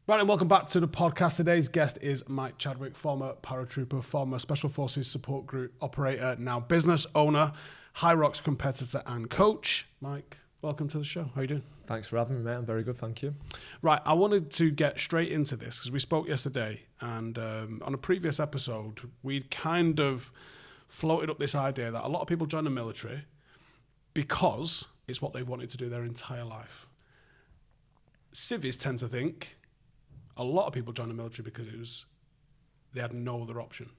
Right, and welcome back to the podcast. Today's guest is Mike Chadwick, former paratrooper, former Special Forces Support Group operator, now business owner, Hyrox competitor and coach. Mike, welcome to the show. How are you doing? Thanks for having me, mate. I'm very good, thank you. Right, I wanted to get straight into this because we spoke yesterday, and on a previous episode, we'd kind of floated up this idea that a lot of people join the military because it's what they've wanted to do their entire life. Civvies tend to think a lot of people join the military because they had no other option.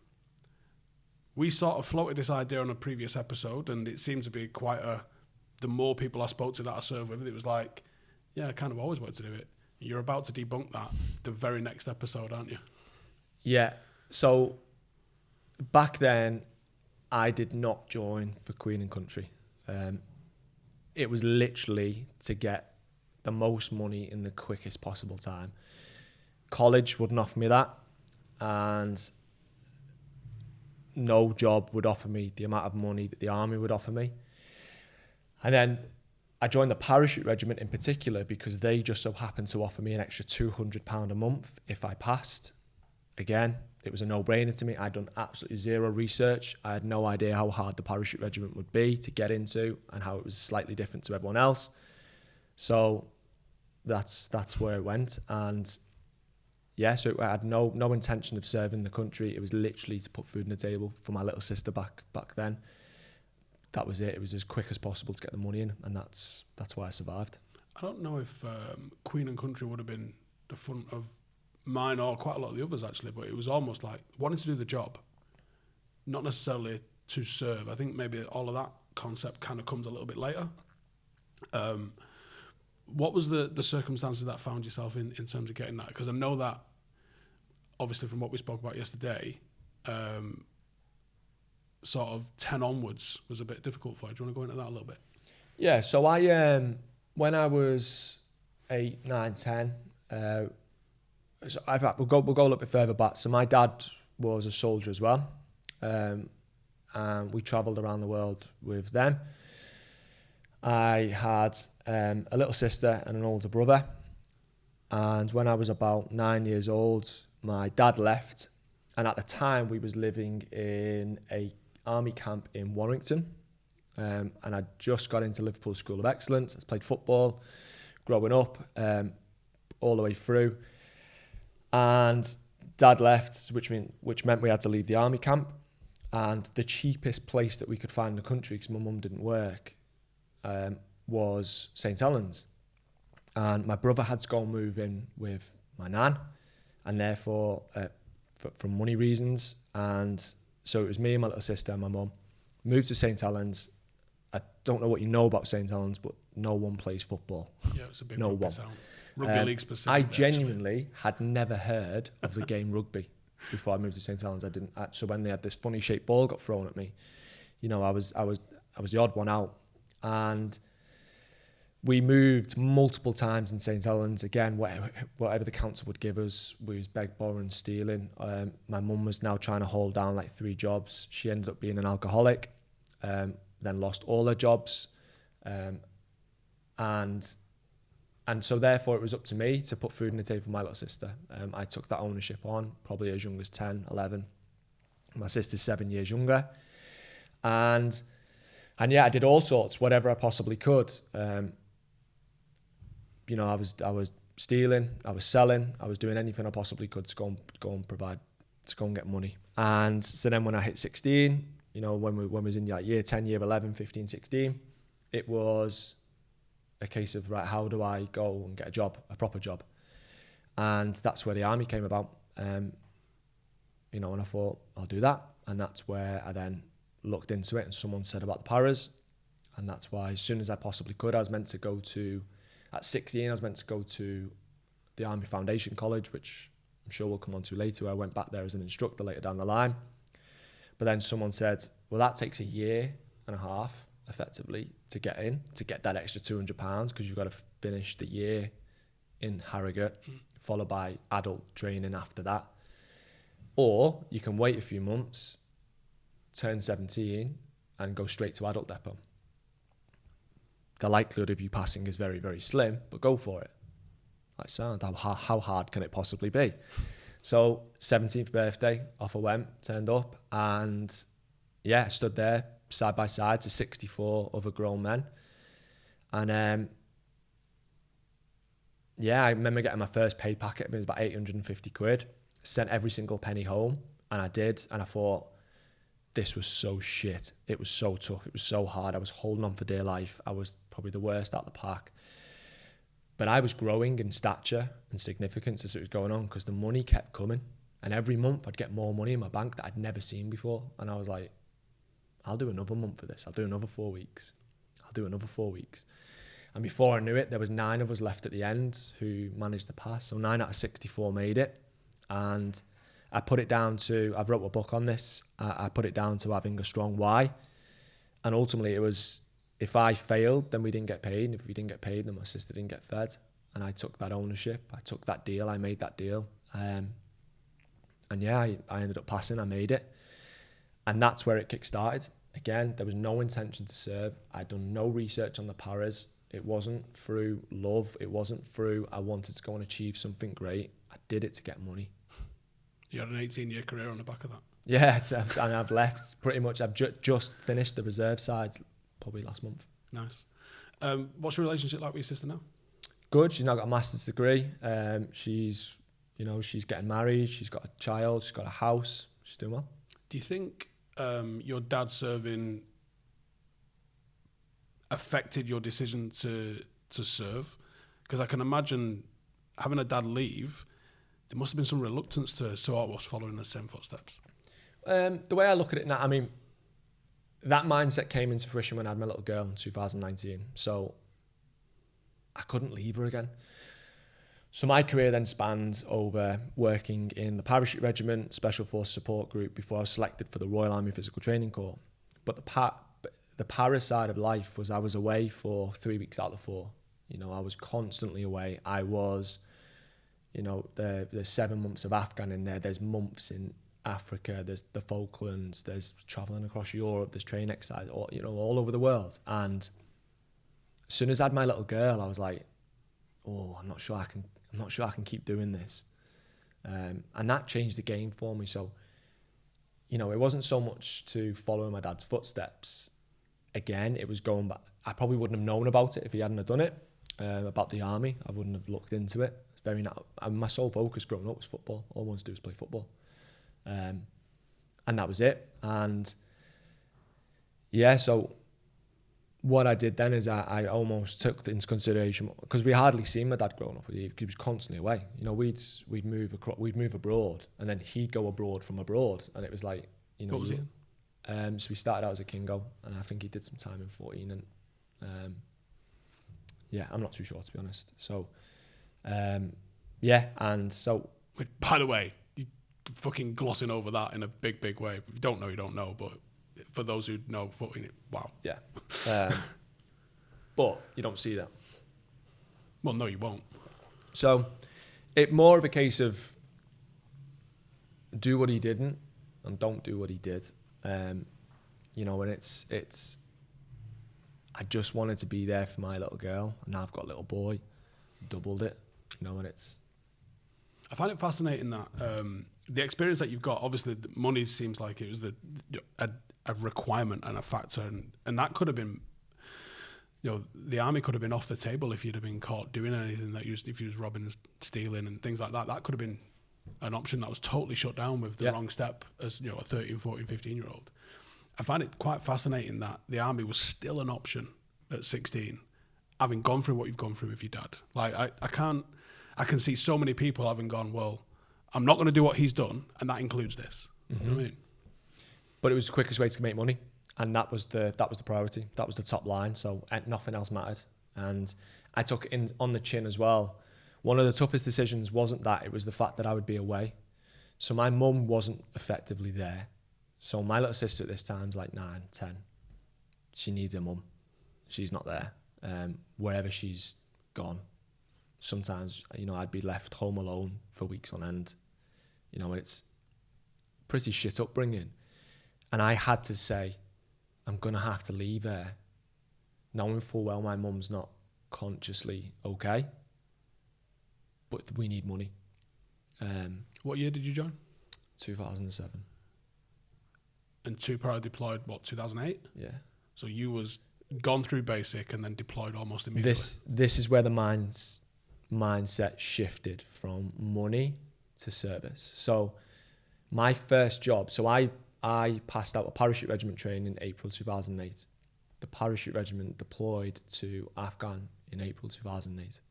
We sort of floated this idea on a previous episode, and it seemed to be the more people I spoke to that I served with, it was like, yeah, I kind of always wanted to do it. You're about to debunk that the very next episode, aren't you? Yeah, so back then, I did not join for Queen and Country. It was literally to get the most money in the quickest possible time. College wouldn't offer me that, and no job would offer me the amount of money that the army would offer me. And then I joined the parachute regiment in particular because they just so happened to offer me an extra £200 a month if I passed. Again, it was a no-brainer to me. I'd done absolutely zero research. I had no idea how hard the parachute regiment would be to get into and how it was slightly different to everyone else. So that's where it went. And yeah, so I had no intention of serving the country. It was literally to put food on the table for my little sister back then. That was it. It was as quick as possible to get the money in, and that's why I survived. I don't know if Queen and Country would have been the front of mine or quite a lot of the others actually, but it was almost like wanting to do the job, not necessarily to serve. I think maybe all of that concept kind of comes a little bit later. What was the circumstances that found yourself in terms of getting that? Because I know that, obviously, from what we spoke about yesterday, sort of 10 onwards was a bit difficult for you. Do you want to go into that a little bit? Yeah, so I when I was 8, 9, 10, so we'll go a little bit further back. So my dad was a soldier as well, and we travelled around the world with them. I had a little sister and an older brother, and when I was about 9 years old, my dad left, and at the time we was living in a army camp in Warrington, and I just got into Liverpool School of Excellence. I played football growing up, all the way through, and dad left, which meant we had to leave the army camp, and the cheapest place that we could find in the country, because my mum didn't work, was St. Helens, and my brother had to go move in with my nan, and therefore for money reasons, and so it was me and my little sister and my mum moved to St. Helens. I don't know what you know about St. Helens, but no one plays football. Yeah, it's a big no rugby one. sound. Rugby league specific. I genuinely had never heard of the game rugby before I moved to St. Helens. So when they had this funny shaped ball got thrown at me, I was the odd one out. And we moved multiple times in St. Helens. Again, whatever the council would give us, we was beg, borrowing, stealing. My mum was now trying to hold down like 3 jobs. She ended up being an alcoholic, then lost all her jobs. And so therefore it was up to me to put food on the table for my little sister. I took that ownership on, probably as young as 10, 11. My sister's 7 years younger. And yeah, I did all sorts, whatever I possibly could. I was stealing, I was selling, I was doing anything I possibly could to go and provide, to go and get money. And so then when I hit 16, when we was in like year 10, year 11, 15, 16, it was a case of, right, how do I go and get a job, a proper job? And that's where the army came about. And I thought, I'll do that. And that's where I then looked into it, and someone said about the paras, and that's why as soon as I possibly could, at 16 I was meant to go to the Army Foundation College, which I'm sure we'll come on to later, where I went back there as an instructor later down the line. But then someone said, well, that takes a year and a half effectively to get that extra £200, because you've got to finish the year in Harrogate, followed by adult training after that. Or you can wait a few months, turn 17 and go straight to adult depot. The likelihood of you passing is very, very slim, but go for it. Like, sound, how hard can it possibly be? So 17th birthday, off I went, turned up, and yeah, stood there side by side to 64 other grown men. And yeah, I remember getting my first pay packet. It was about 850 quid. Sent every single penny home, and I did. And I thought, this was so shit. It was so tough. It was so hard. I was holding on for dear life. I was probably the worst out of the pack. But I was growing in stature and significance as it was going on, because the money kept coming. And every month I'd get more money in my bank that I'd never seen before. And I was like, I'll do another month of this. I'll do another 4 weeks. I'll do another 4 weeks. And before I knew it, there was 9 of us left at the end who managed to pass. So 9 out of 64 made it. And I put it down to, I've wrote a book on this. I put it down to having a strong why. And ultimately it was, if I failed, then we didn't get paid. And if we didn't get paid, then my sister didn't get fed. And I took that ownership. I took that deal. I made that deal. And yeah, I ended up passing. I made it. And that's where it kick-started. Again, there was no intention to serve. I'd done no research on the paras. It wasn't through love. It wasn't through, I wanted to go and achieve something great. I did it to get money. You had an 18-year career on the back of that. Yeah, and I've left pretty much. I've just finished the reserve side probably last month. Nice. What's your relationship like with your sister now? Good. She's now got a master's degree. She's getting married. She's got a child. She's got a house. She's doing well. Do you think your dad serving affected your decision to serve? Because I can imagine having a dad leave, there must have been some reluctance to sort of following the same footsteps. The way I look at it now, I mean, that mindset came into fruition when I had my little girl in 2019. So I couldn't leave her again. So my career then spanned over working in the Parachute Regiment, Special Force Support Group, before I was selected for the Royal Army Physical Training Corps. But the para side of life was I was away for 3 weeks out of the 4. You know, I was constantly away. I was, you know, there's 7 months of Afghan in there. There's months in Africa. There's the Falklands. There's traveling across Europe. There's training exercise, all over the world. And as soon as I had my little girl, I was like, oh, I'm not sure I can keep doing this. And that changed the game for me. So, you know, it wasn't so much to follow in my dad's footsteps. Again, it was going back. I probably wouldn't have known about it if he hadn't have done it, about the army. I wouldn't have looked into it. It's very my sole focus growing up was football. All I wanted to do was play football. And that was it. And yeah, so what I did then is I almost took into consideration, because we hardly seen my dad growing up. He was constantly away. You know, we'd move abroad, and then he'd go abroad from abroad, and it was like, you know. What was he in? So we started out as a Kingo, and I think he did some time in 14, and yeah, I'm not too sure, to be honest. So yeah, and so. By the way, you fucking glossing over that in a big, big way. If you don't know, you don't know, but for those who know footing, wow. Yeah. But you don't see that. Well, no, you won't. So it more of a case of do what he didn't and don't do what he did. You know, and it's I just wanted to be there for my little girl, and now I've got a little boy, doubled it, you know, and it's. I find it fascinating that the experience that you've got, obviously the money seems like it was a requirement and a factor, and that could have been, you know, the army could have been off the table if you'd have been caught doing anything if you was robbing and stealing and things like that. That could have been an option that was totally shut down with the wrong step as, you know, a 13, 14, 15-year-old. I find it quite fascinating that the army was still an option at 16, having gone through what you've gone through with your dad. Like, I can see so many people having gone, well, I'm not going to do what he's done, and that includes this. Mm-hmm. You know what I mean? But it was the quickest way to make money, and that was the priority. That was the top line. So nothing else mattered, and I took it on the chin as well. One of the toughest decisions wasn't that; it was the fact that I would be away. So my mum wasn't effectively there. So my little sister at this time's like 9, 10. She needs her mum. She's not there. Wherever she's gone. Sometimes, you know, I'd be left home alone for weeks on end. You know, it's pretty shit upbringing. And I had to say, I'm going to have to leave her, knowing full well my mum's not consciously okay. but we need money. What year did you join? 2007. And two para deployed, what, 2008? Yeah. So you was gone through basic and then deployed almost immediately. This is where the mindset shifted from money to service. So my first job, so I passed out a parachute regiment training in April 2008. The parachute regiment deployed to Afghan in April 2008.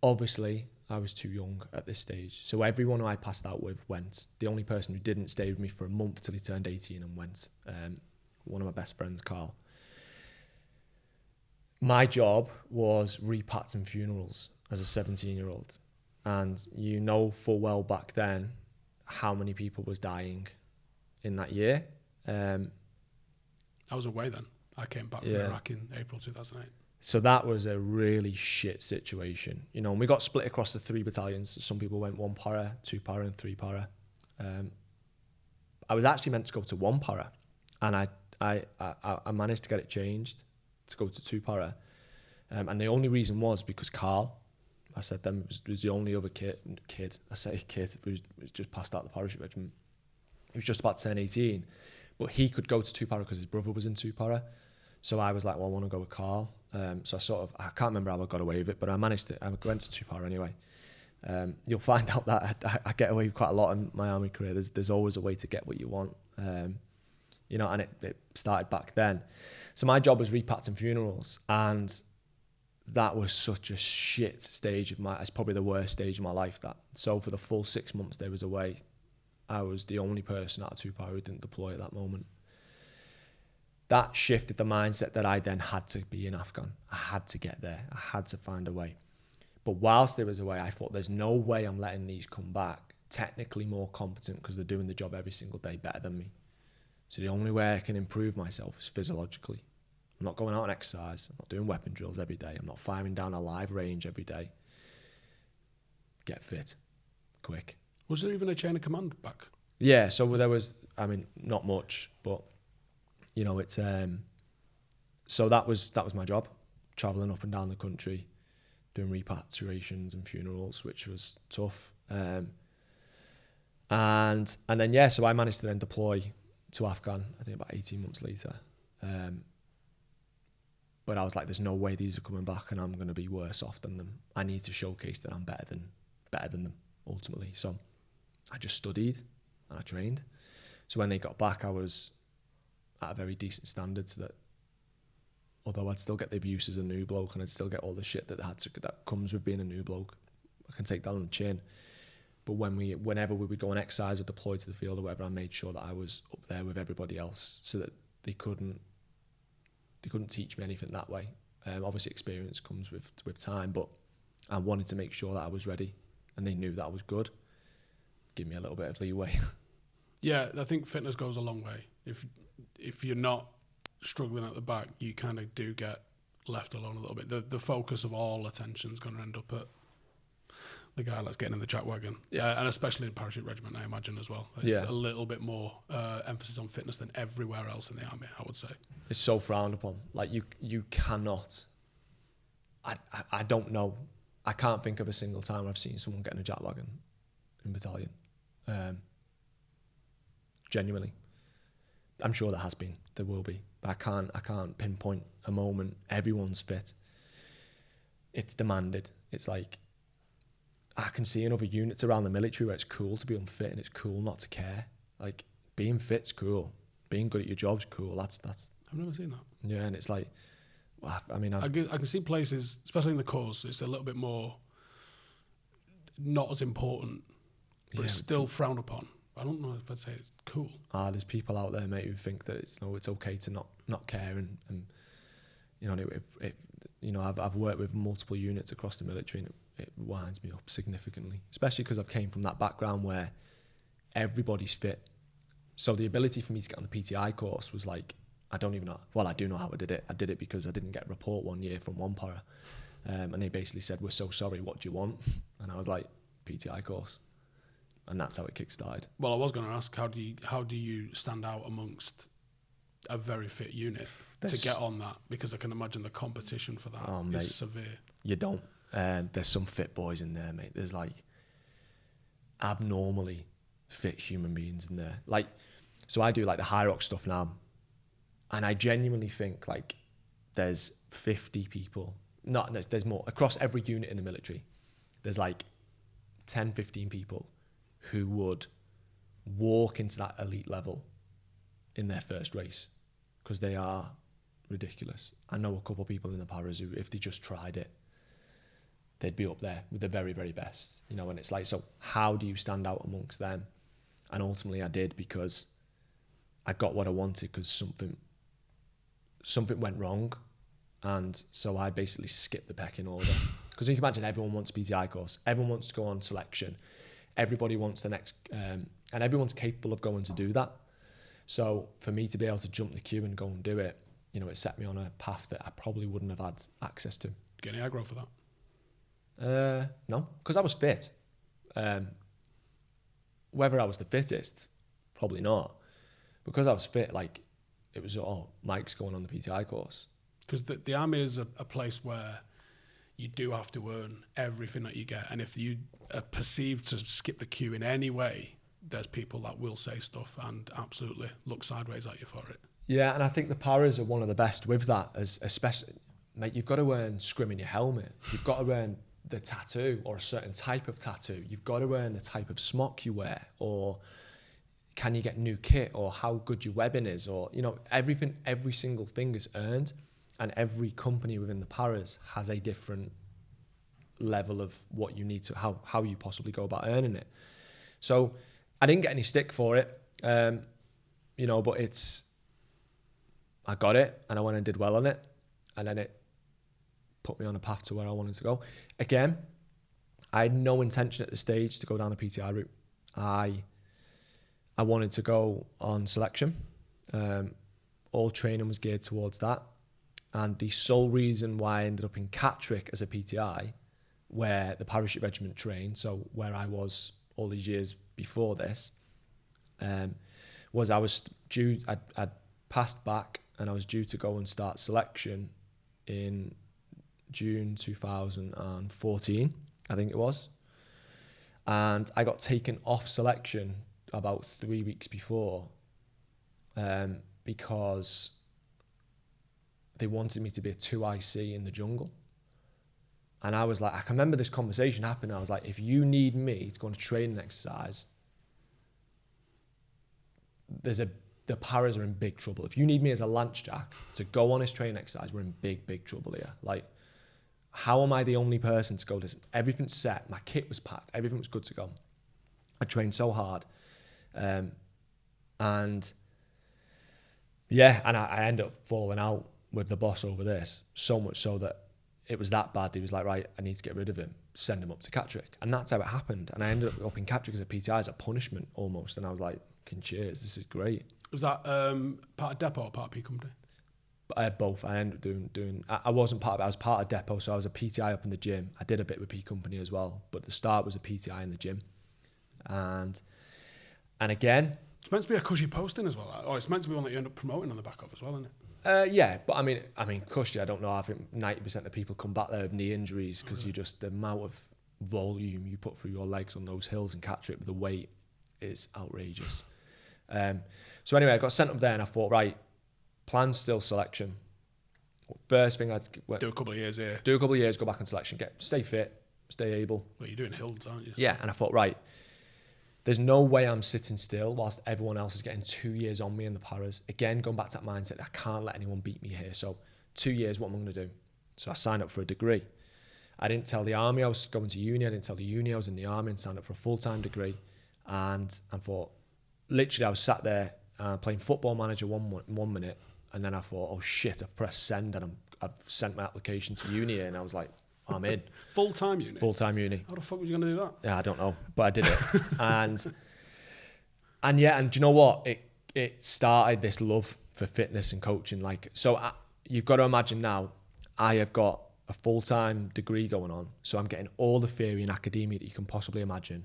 Obviously, I was too young at this stage. So everyone who I passed out with went. The only person who didn't stay with me for a month till he turned 18 and went. One of my best friends, Carl. My job was repats and funerals as a 17-year-old. And you know full well back then how many people was dying in that year. I was away then. I came back from Iraq in April 2008. So that was a really shit situation. You know, and we got split across the 3 battalions. Some people went 1 para, 2 para and 3 para. I was actually meant to go to 1 para, and I managed to get it changed to go to 2 para. And the only reason was because Carl, I said them, was the only other kid, who was just passed out the parachute regiment. He was just about to turn 18, but he could go to 2 para because his brother was in 2 para. So I was like, well, I want to go with Carl. So I can't remember how I got away with it, but I went to 2 para anyway. You'll find out that I get away with quite a lot in my army career. There's always a way to get what you want. You know, and it started back then. So my job was repats and funerals, and that was such a shit stage it's probably the worst stage of my life. So for the full 6 months they was away, I was the only person out of 2 para who didn't deploy at that moment. That shifted the mindset that I then had to be in Afghan. I had to get there. I had to find a way. But whilst they was away, I thought there's no way I'm letting these come back technically more competent because they're doing the job every single day better than me. So the only way I can improve myself is physiologically. I'm not going out on exercise. I'm not doing weapon drills every day. I'm not firing down a live range every day. Get fit, quick. Was there even a chain of command back? Yeah, so there was, not much, but you know, it's so that was my job, traveling up and down the country, doing repatriations and funerals, which was tough. And then so I managed to then deploy to Afghan, I think about 18 months later. But I was like, there's no way these are coming back and I'm going to be worse off than them. I need to showcase that I'm better than them ultimately. So I just studied and I trained. So when they got back, I was at a very decent standard, so that although I'd still get the abuse as a new bloke and I'd still get all the shit that comes with being a new bloke, I can take that on the chin. But whenever we would go on exercise or deploy to the field or whatever, I made sure that I was up there with everybody else so that they couldn't teach me anything that way. Obviously experience comes with time, but I wanted to make sure that I was ready and they knew that I was good. Give me a little bit of leeway. Yeah, I think fitness goes a long way. If you're not struggling at the back, you kind of do get left alone a little bit. The focus of all attention is going to end up at the guy that's getting in the jack wagon. Yeah, and especially in parachute regiment, I imagine as well. It's a little bit more emphasis on fitness than everywhere else in the army, I would say. It's so frowned upon. Like you cannot. I don't know. I can't think of a single time I've seen someone get in a jack wagon in battalion. Genuinely. I'm sure there has been, there will be, but I can't pinpoint a moment. Everyone's fit. It's demanded. It's like, I can see in other units around the military where it's cool to be unfit and it's cool not to care. Like, being fit's cool. Being good at your job's cool. That's. I've never seen that. Yeah, and it's like, I can see places, especially in the corps, it's a little bit more not as important, but it's still frowned upon. I don't know if I'd say it's cool. There's people out there, mate, who think that it's okay to not care, and you know, I've worked with multiple units across the military, and it winds me up significantly, especially because I've came from that background where everybody's fit. So the ability for me to get on the PTI course was like, I don't even know. Well, I do know how I did it. I did it because I didn't get a report one year from one para, and they basically said, "We're so sorry. What do you want?" And I was like, "PTI course." And that's how it kick-started. Well, I was going to ask, how do you stand out amongst a very fit unit to get on that? Because I can imagine the competition for that is severe. You don't. There's some fit boys in there, mate. There's like abnormally fit human beings in there. Like, so I do like the Hyrox stuff now, and I genuinely think like there's 50 people, there's more across every unit in the military. There's like 10, 15 people who would walk into that elite level in their first race because they are ridiculous. I know a couple of people in the paras who, if they just tried it, they'd be up there with the very, very best, you know. And it's like, so how do you stand out amongst them? And ultimately I did, because I got what I wanted, because something went wrong. And so I basically skipped the pecking order. Because you can imagine, everyone wants a PTI course. Everyone wants to go on selection. Everybody wants the next, and everyone's capable of going to do that. So for me to be able to jump the queue and go and do it, you know, it set me on a path that I probably wouldn't have had access to. Get any aggro for that? No, because I was fit. Whether I was the fittest, probably not. Because I was fit, like, it was, oh, Mike's going on the PTI course. Because the army is a place where you do have to earn everything that you get. And if you are perceived to skip the queue in any way, there's people that will say stuff and absolutely look sideways at you for it. Yeah, and I think the paras are one of the best with that, especially, mate, you've got to earn scrim in your helmet. You've got to earn the tattoo, or a certain type of tattoo. You've got to earn the type of smock you wear, or can you get new kit, or how good your webbing is, or, you know, everything, every single thing is earned. And every company within the paras has a different level of what you need to, how you possibly go about earning it. So I didn't get any stick for it, you know, but I got it, and I went and did well on it, and then it put me on a path to where I wanted to go. Again, I had no intention at the stage to go down the PTI route. I wanted to go on selection. All training was geared towards that. And the sole reason why I ended up in Chadwick as a PTI, where the parachute regiment trained, so where I was all these years before this, was I was due, I'd passed back, and I was due to go and start selection in June 2014, I think it was. And I got taken off selection about 3 weeks before, because they wanted me to be a 2IC in the jungle. And I was like, I can remember this conversation happening. I was like, if you need me to go on a training exercise, the paras are in big trouble. If you need me as a lance jack to go on his training exercise, we're in big, big trouble here. Like, how am I the only person to go this? Everything's set. My kit was packed. Everything was good to go. I trained so hard. And yeah, and I ended up falling out with the boss over this, so much so that it was that bad. He was like, right, I need to get rid of him, send him up to Chadwick. And that's how it happened. And I ended up in Chadwick as a PTI, as a punishment almost. And I was like, cheers, this is great. Was that part of depot or part of P company? But I had both. I ended up doing I wasn't part of it. I was part of depot, so I was a PTI up in the gym. I did a bit with P company as well, but the start was a PTI in the gym. And again, it's meant to be a cushy posting as well. Or it's meant to be one that you end up promoting on the back of as well, isn't it? Yeah, but I mean, cushy, I don't know. I think 90% of people come back there with knee injuries because you just, the amount of volume you put through your legs on those hills and catch it with the weight is outrageous. So anyway, I got sent up there and I thought, right, plan still selection. First thing I'd do a couple of years here. Do a couple of years, go back on selection, stay fit, stay able. Well, you're doing hills, aren't you? Yeah, and I thought, right, there's no way I'm sitting still whilst everyone else is getting 2 years on me in the paras. Again, going back to that mindset, I can't let anyone beat me here. So 2 years, what am I going to do? So I signed up for a degree. I didn't tell the army I was going to uni. I didn't tell the uni I was in the army, and signed up for a full-time degree. And I thought, literally, I was sat there playing Football Manager one minute, and then I thought, oh shit, I've pressed send and I've sent my application to uni, and I was like, I'm in. Full-time uni? Full-time uni. How the fuck was you going to do that? Yeah, I don't know, but I did it. and yeah, and do you know what? It started this love for fitness and coaching. Like, so you've got to imagine now, I have got a full-time degree going on, so I'm getting all the theory and academia that you can possibly imagine.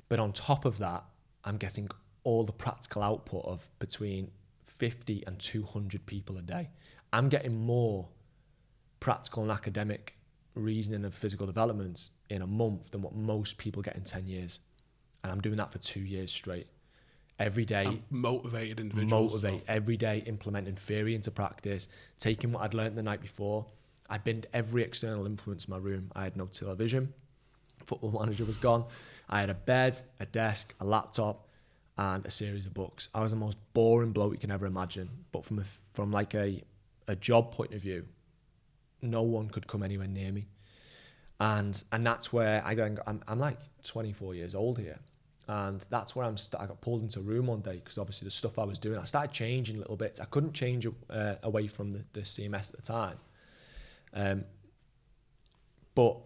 But on top of that, I'm getting all the practical output of between 50 and 200 people a day. I'm getting more practical and academic reasoning of physical development in a month than what most people get in 10 years. And I'm doing that for 2 years straight. Every day. And motivated individuals. Motivate every day, implementing theory into practice, taking what I'd learned the night before. I'd binned every external influence in my room. I had no television. Football Manager was gone. I had a bed, a desk, a laptop, and a series of books. I was the most boring bloke you can ever imagine. But from like a job point of view, no one could come anywhere near me. And that's where I'm like 24 years old here. And that's where I got pulled into a room one day because obviously the stuff I was doing, I started changing little bits. I couldn't change away from the CMS at the time. But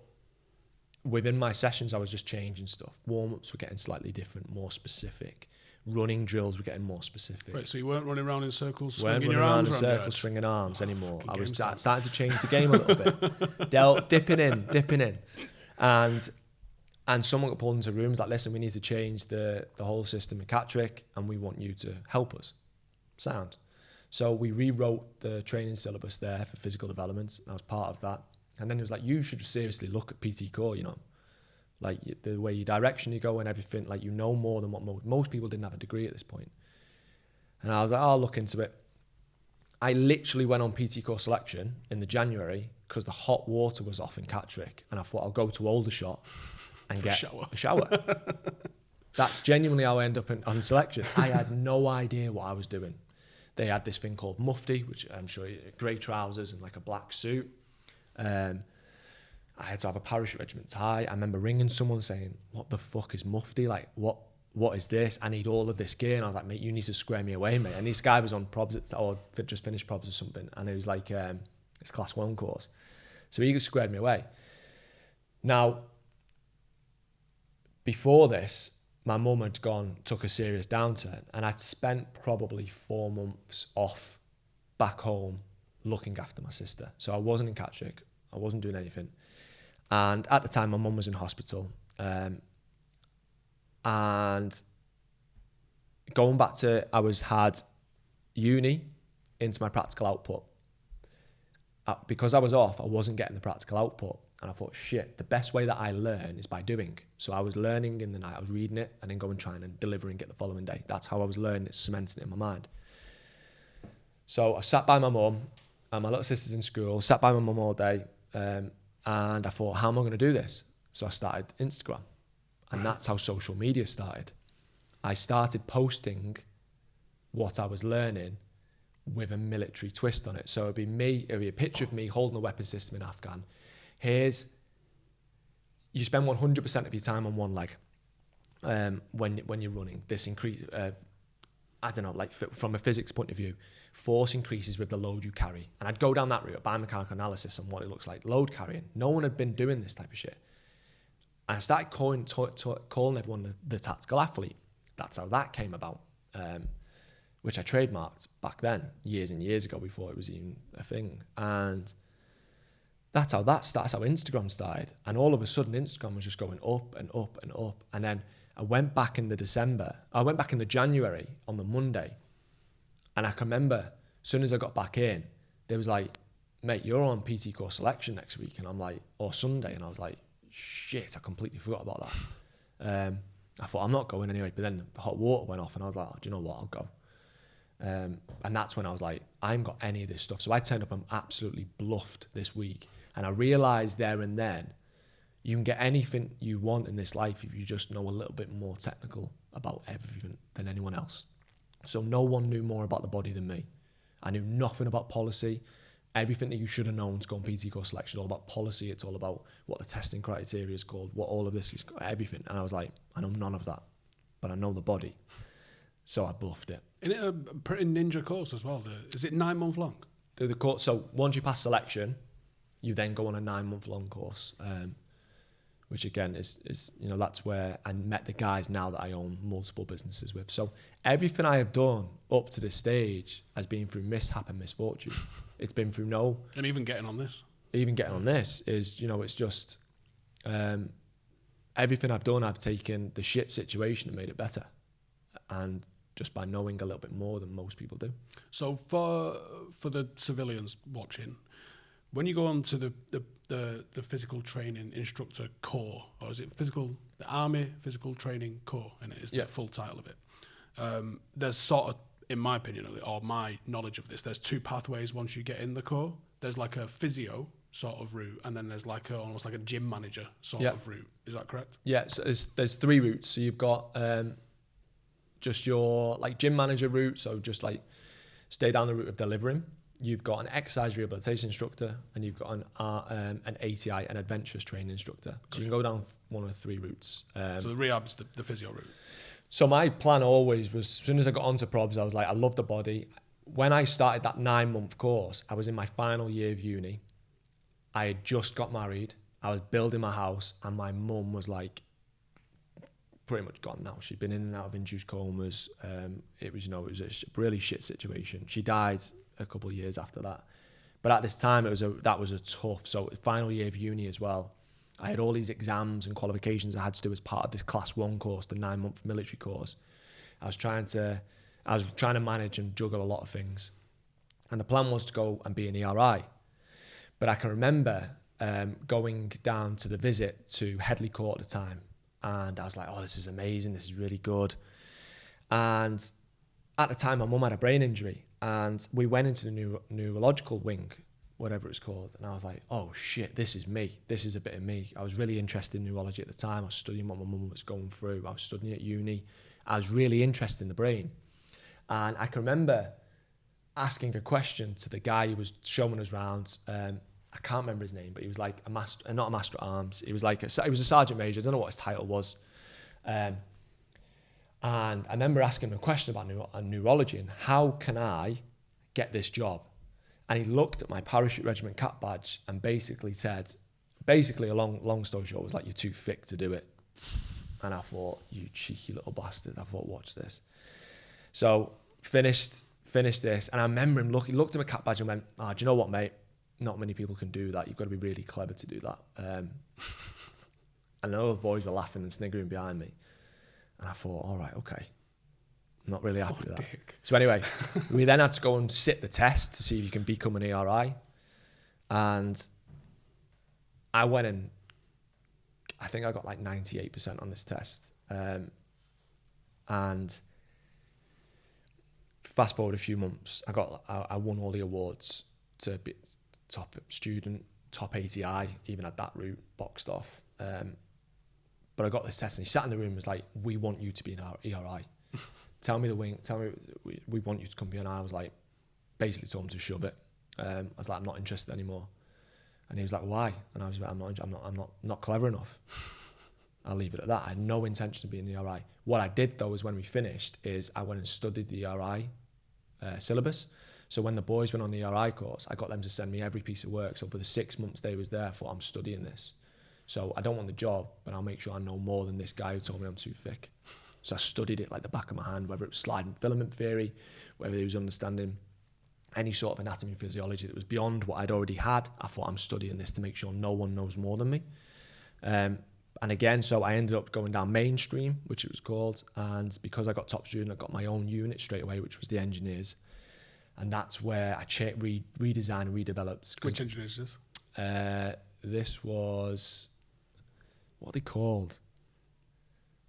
within my sessions, I was just changing stuff. Warm-ups were getting slightly different, more specific. Running drills were getting more specific. Right, so you weren't running around in circles, swinging your arms around? Weren't running around in circles, swinging arms anymore. I was starting to change the game a little bit. Dipping in. And someone got pulled into rooms like, listen, we need to change the whole system in Chadwick and we want you to help us. Sound. So we rewrote the training syllabus there for physical development. I was part of that. And then it was like, you should seriously look at PT Core, you know. Like the way your direction you go and everything, like you know more than what most people didn't have a degree at this point. And I was like, I'll look into it. I literally went on PT Core selection in the January because the hot water was off in Chadwick. And I thought I'll go to Aldershot and get a shower. That's genuinely how I ended up on selection. I had no idea what I was doing. They had this thing called mufti, which I'm sure grey trousers and like a black suit. I had to have a parachute regiment tie. I remember ringing someone saying, what the fuck is mufti? Like, what is this? I need all of this gear. And I was like, mate, you need to square me away, mate. And this guy was on probs or just finished probs or something. And it was like, it's class 1 course. So he squared me away. Now, before this, my mum had took a serious downturn. And I'd spent probably 4 months off back home looking after my sister. So I wasn't in Chadwick. I wasn't doing anything. And at the time, my mum was in hospital. And going back to, had uni into my practical output. Because I was off, I wasn't getting the practical output. And I thought, shit, the best way that I learn is by doing. So I was learning in the night, I was reading it, and then going trying and delivering it the following day. That's how I was learning it, cementing it in my mind. So I sat by my mum, and my little sister's in school, sat by my mum all day, and I thought, how am I going to do this? So I started Instagram, and that's how social media started. I started posting what I was learning with a military twist on it. So it'd be a picture of me holding a weapon system in Afghan. You spend 100% of your time on one leg when you're running. This increase, I don't know, like from a physics point of view, force increases with the load you carry. And I'd go down that route, biomechanical analysis on what it looks like, load carrying. No one had been doing this type of shit. And I started calling everyone the tactical athlete. That's how that came about, which I trademarked back then, years and years ago, before it was even a thing. And that's how Instagram started. And all of a sudden, Instagram was just going up and up and up. And then I went back in the January on the Monday. And I can remember, as soon as I got back in, they was like, mate, you're on PT Core selection next week. And I'm like, or Sunday. And I was like, shit, I completely forgot about that. I thought, I'm not going anyway. But then the hot water went off and I was like, oh, do you know what? I'll go. And that's when I was like, I haven't got any of this stuff. So I turned up and absolutely bluffed this week. And I realized there and then, you can get anything you want in this life if you just know a little bit more technical about everything than anyone else. So no one knew more about the body than me. I knew nothing about policy. Everything that you should have known to go on PT Core selection, all about policy. It's all about what the testing criteria is called, what all of this is, everything. And I was like, I know none of that, but I know the body. So I bluffed it. Isn't it a pretty ninja course as well? Is it 9 months long? The course. So once you pass selection, you then go on a 9-month long course, which again is that's where I met the guys now that I own multiple businesses with. So everything I have done up to this stage has been through mishap and misfortune. It's been through and even getting on this. Even getting on this is, it's just everything I've done, I've taken the shit situation and made it better. And just by knowing a little bit more than most people do. So for the civilians watching, when you go on to the physical training instructor core, or is it the Army Physical Training Core, and it is the full title of it. There's sort of, in my opinion, or my knowledge of this, there's two pathways once you get in the core. There's like a physio sort of route, and then there's like almost like a gym manager sort of route. Is that correct? Yeah, so there's three routes. So you've got just your like gym manager route, so just like stay down the route of delivering. You've got an exercise rehabilitation instructor, and you've got an ATI, an adventurous training instructor. So you can go down one of the three routes. So the rehab's the physio route. So my plan always was, as soon as I got onto probs, I was like, I love the body. When I started that 9-month course, I was in my final year of uni. I had just got married. I was building my house, and my mum was like pretty much gone now. She'd been in and out of induced comas. It was a really shit situation. She died a couple of years after that. But at this time, that was a tough. So final year of uni as well. I had all these exams and qualifications I had to do as part of this class 1 course, the 9-month military course. I was trying to manage and juggle a lot of things. And the plan was to go and be an ERI. But I can remember going down to the visit to Headley Court at the time. And I was like, oh, this is amazing. This is really good. And at the time, my mum had a brain injury. And we went into the neurological wing, whatever it's called. And I was like, oh, shit, this is me. This is a bit of me. I was really interested in neurology at the time. I was studying what my mum was going through. I was studying at uni. I was really interested in the brain. And I can remember asking a question to the guy who was showing us around. I can't remember his name, but he was like not a master at arms. He was a sergeant major. I don't know what his title was. And I remember asking him a question about neurology and how can I get this job? And he looked at my parachute regiment cap badge and basically said, a long story short, was like, you're too thick to do it. And I thought, you cheeky little bastard. I thought, watch this. So finished this. And I remember him he looked at my cap badge and went, do you know what, mate? Not many people can do that. You've got to be really clever to do that. And all the boys were laughing and sniggering behind me. And I thought, all right, okay. I'm not really happy with that. Dick. So anyway, we then had to go and sit the test to see if you can become an ERI. And I went and I think I got like 98% on this test. And fast forward a few months, I won all the awards to be top student, top ATI, even had that route boxed off. But I got this test and he sat in the room and was like, we want you to be an ERI. We want you to come be an ERI. I was like, basically told him to shove it. I was like, I'm not interested anymore. And he was like, why? And I was like, I'm not clever enough. I'll leave it at that. I had no intention of being an ERI. What I did though is when we finished is I went and studied the ERI syllabus. So when the boys went on the ERI course, I got them to send me every piece of work. So for the 6 months they was there, I thought, I'm studying this. So I don't want the job, but I'll make sure I know more than this guy who told me I'm too thick. So I studied it like the back of my hand, whether it was sliding filament theory, whether he was understanding any sort of anatomy and physiology that was beyond what I'd already had. I thought, I'm studying this to make sure no one knows more than me. And again, so I ended up going down mainstream, which it was called. And because I got top student, I got my own unit straight away, which was the engineers. And that's where I redesigned and redeveloped. Which engineers is this? This was, what are they called?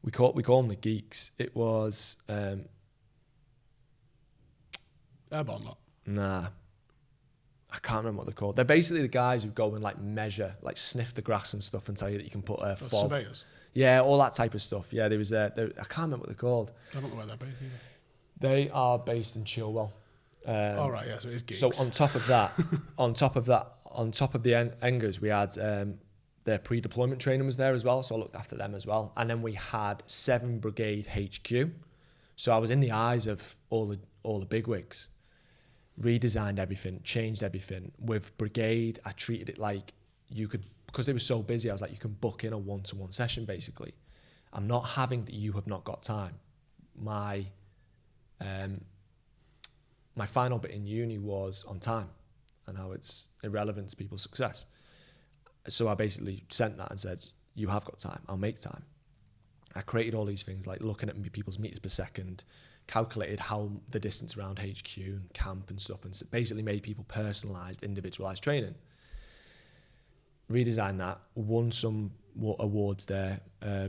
We call them the geeks. It was... Airborne lot? Nah. I can't remember what they're called. They're basically the guys who go and like measure, like sniff the grass and stuff and tell you that you can put a fob. Surveyors? Yeah, all that type of stuff. Yeah, I can't remember what they're called. I don't know where they're based either. They are based in Chilwell. All right, yeah, so it is geeks. So on top of the Engers, we had their pre-deployment training was there as well, so I looked after them as well. And then we had 7 Brigade HQ. So I was in the eyes of all the bigwigs. Redesigned everything, changed everything. With Brigade, I treated it like you could, because it was so busy, I was like, you can book in a one-to-one session, basically. I'm not having that you have not got time. My final bit in uni was on time and how it's irrelevant to people's success. So I basically sent that and said, you have got time, I'll make time. I created all these things like looking at people's meters per second, calculated how the distance around HQ and camp and stuff, and basically made people personalised, individualised training. redesigned that, won some awards there,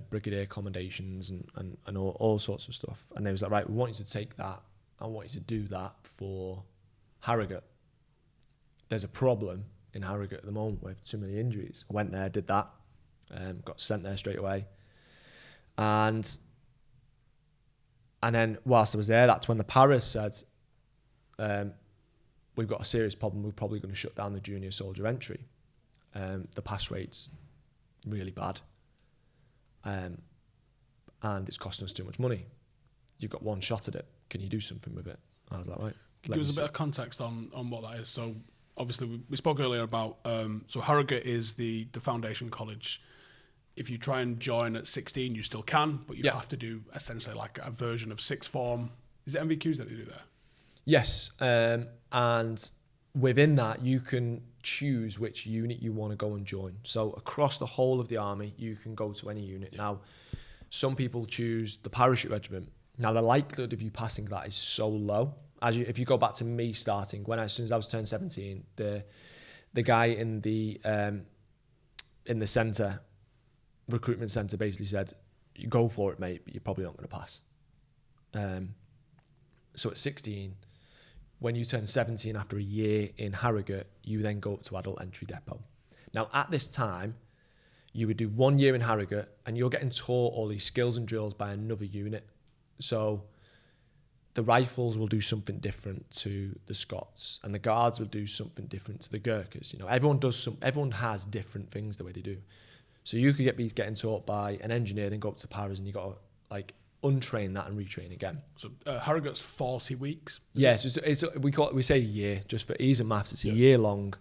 brigadier commendations and all sorts of stuff. And they was like, right, we want you to take that. I want you to do that for Harrogate. There's a problem in Harrogate at the moment with too many injuries. I went there, did that, got sent there straight away. And then whilst I was there, that's when the Paras said, we've got a serious problem. We're probably going to shut down the junior soldier entry. The pass rate's really bad. And it's costing us too much money. You've got one shot at it. Can you do something with it? I was like, right. Give us a bit of context on what that is. So obviously we spoke earlier about, so Harrogate is the foundation college. If you try and join at 16, you still can, but you have to do essentially like a version of sixth form. Is it MVQs that they do there? Yes. And within that, you can choose which unit you want to go and join. So across the whole of the army, you can go to any unit. Yeah. Now, some people choose the parachute regiment. Now, the likelihood of you passing that is so low. If you go back to me starting, as soon as I was turned 17, the guy in the centre, recruitment centre, basically said, "You go for it, mate, but you're probably not going to pass." So at 16, when you turn 17 after a year in Harrogate, you then go up to adult entry depot. Now, at this time, you would do 1 year in Harrogate, and you're getting taught all these skills and drills by another unit. So the rifles will do something different to the Scots, and the guards will do something different to the Gurkhas. You know, everyone has different things the way they do. So you could be getting taught by an engineer, then go up to Paras, and you got to like untrain that and retrain again. So Harrogate's 40 weeks. Yes, we say a year just for ease of maths. It's a year long,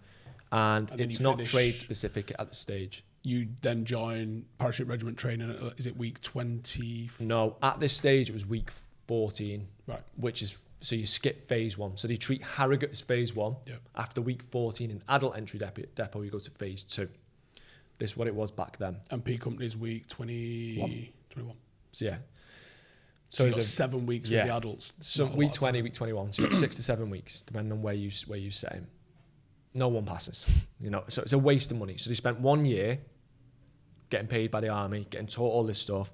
and it's not trade specific at the stage. You then join parachute regiment training. Is it week 20? No, at this stage it was week 14. Right. Which is, so you skip phase 1. So they treat Harrogate as phase 1. Yep. After week 14 in adult entry depot, you go to phase 2. This is what it was back then. And P Company's week 21. So yeah. So you've got 7 weeks with the adults. So week 20, week 21. So you've got 6 to 7 weeks, depending on where you set him. No one passes. You know, so it's a waste of money. So they spent 1 year getting paid by the army, getting taught all this stuff,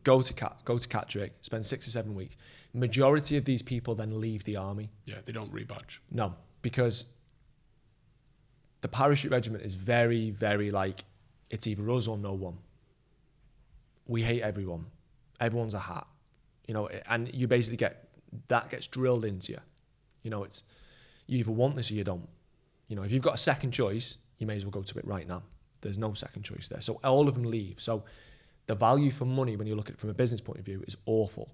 go to Chadwick, spend 6 to 7 weeks. Majority of these people then leave the army. Yeah, they don't rebadge. No, because the parachute regiment is very, very like, it's either us or no one. We hate everyone. Everyone's a hat. You know, and you basically gets drilled into you. You know, it's, you either want this or you don't. You know, if you've got a second choice, you may as well go to it right now. There's no second choice there. So all of them leave. So the value for money, when you look at it from a business point of view, is awful.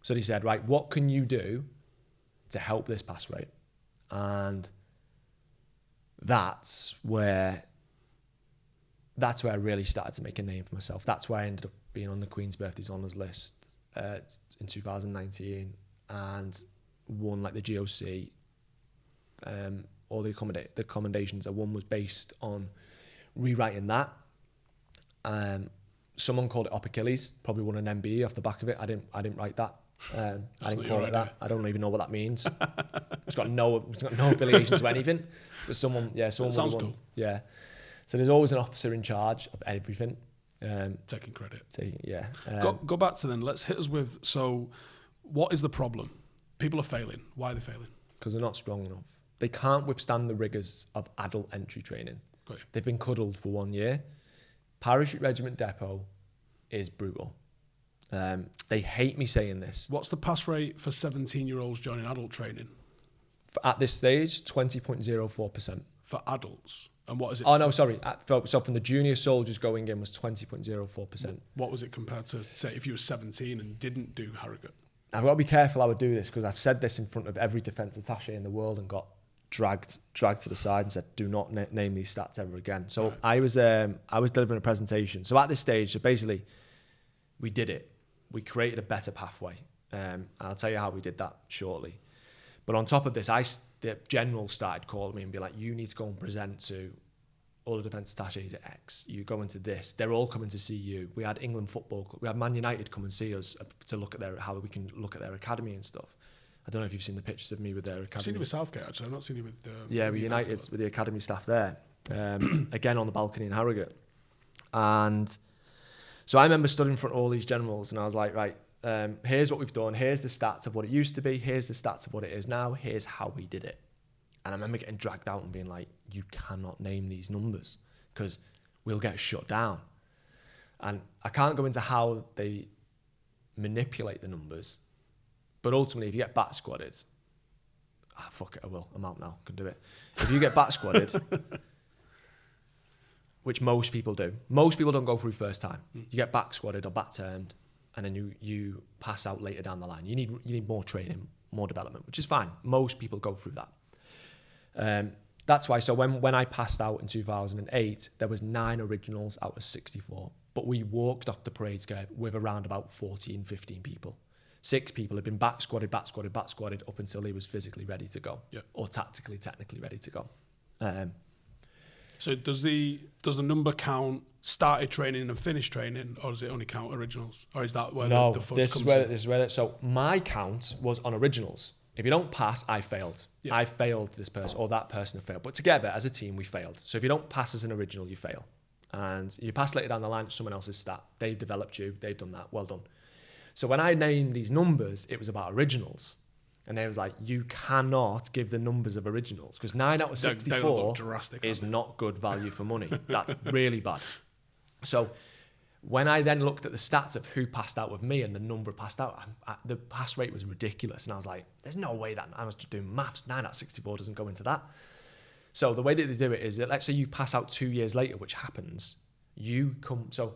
So they said, right, what can you do to help this pass rate? And that's where I really started to make a name for myself. That's where I ended up being on the Queen's Birthdays Honours list in 2019 and won like the GOC. All the commendations I won was based on rewriting that. Someone called it Op Achilles, probably won an MBE off the back of it. I didn't write that. I didn't call it that. I don't even know what that means. It's got no affiliation to anything. But someone sounds cool. Yeah. So there's always an officer in charge of everything. Taking credit. Go back to then. Let's hit us with, so what is the problem? People are failing. Why are they failing? Because they're not strong enough. They can't withstand the rigours of adult entry training. They've been cuddled for 1 year. Parachute Regiment Depot is brutal. They hate me saying this. What's the pass rate for 17-year-olds joining adult training? At this stage, 20.04%. For adults? And what is it? Oh, no, sorry. So from the junior soldiers going in was 20.04%. What was it compared to, say, if you were 17 and didn't do Harrogate? I've got to be careful how I do this because I've said this in front of every defence attaché in the world and got dragged to the side and said, do not name these stats ever again. So right. I was delivering a presentation. So at this stage, so basically, we did it. We created a better pathway. I'll tell you how we did that shortly. But on top of this, the general started calling me and be like, you need to go and present to all the defence attachés at X. You go into this. They're all coming to see you. We had England Football Club. We had Man United come and see us to look at how we can look at their academy and stuff. I don't know if you've seen the pictures of me with their academy. I've seen you with Southgate, actually. I've not seen you with... with United, with the academy staff there. again on the balcony in Harrogate. And so I remember stood in front of all these generals and I was like, right, here's what we've done. Here's the stats of what it used to be. Here's the stats of what it is now. Here's how we did it. And I remember getting dragged out and being like, you cannot name these numbers because we'll get shut down. And I can't go into how they manipulate the numbers, but ultimately if you get back squatted, fuck it, I will. I'm out now. Can do it. If you get back squatted, which most people do, most people don't go through first time. You get back squatted or back turned, and then you pass out later down the line. You need more training, more development, which is fine. Most people go through that. That's why. So when I passed out in 2008, there was 9 originals out of 64, but we walked off the parade square with around about 14, 15 people. 6 people had been back squatted up until he was physically ready to go, or technically ready to go. So does the number count started training and finished training, or does it only count originals, or is that where the fudge comes in? This is where. So my count was on originals. If you don't pass, I failed. Yeah. I failed this person, or that person failed. But together as a team, we failed. So if you don't pass as an original, you fail, and you pass later down the line, it's someone else's stat. They've developed you. They've done that. Well done. So when I named these numbers, it was about originals. And they was like, you cannot give the numbers of originals because 9 out of 64 is not good value for money. That's really bad. So when I then looked at the stats of who passed out with me and the number passed out, the pass rate was ridiculous. And I was like, there's no way that I was doing maths. 9 out of 64 doesn't go into that. So the way that they do it is that let's say you pass out 2 years later, which happens, so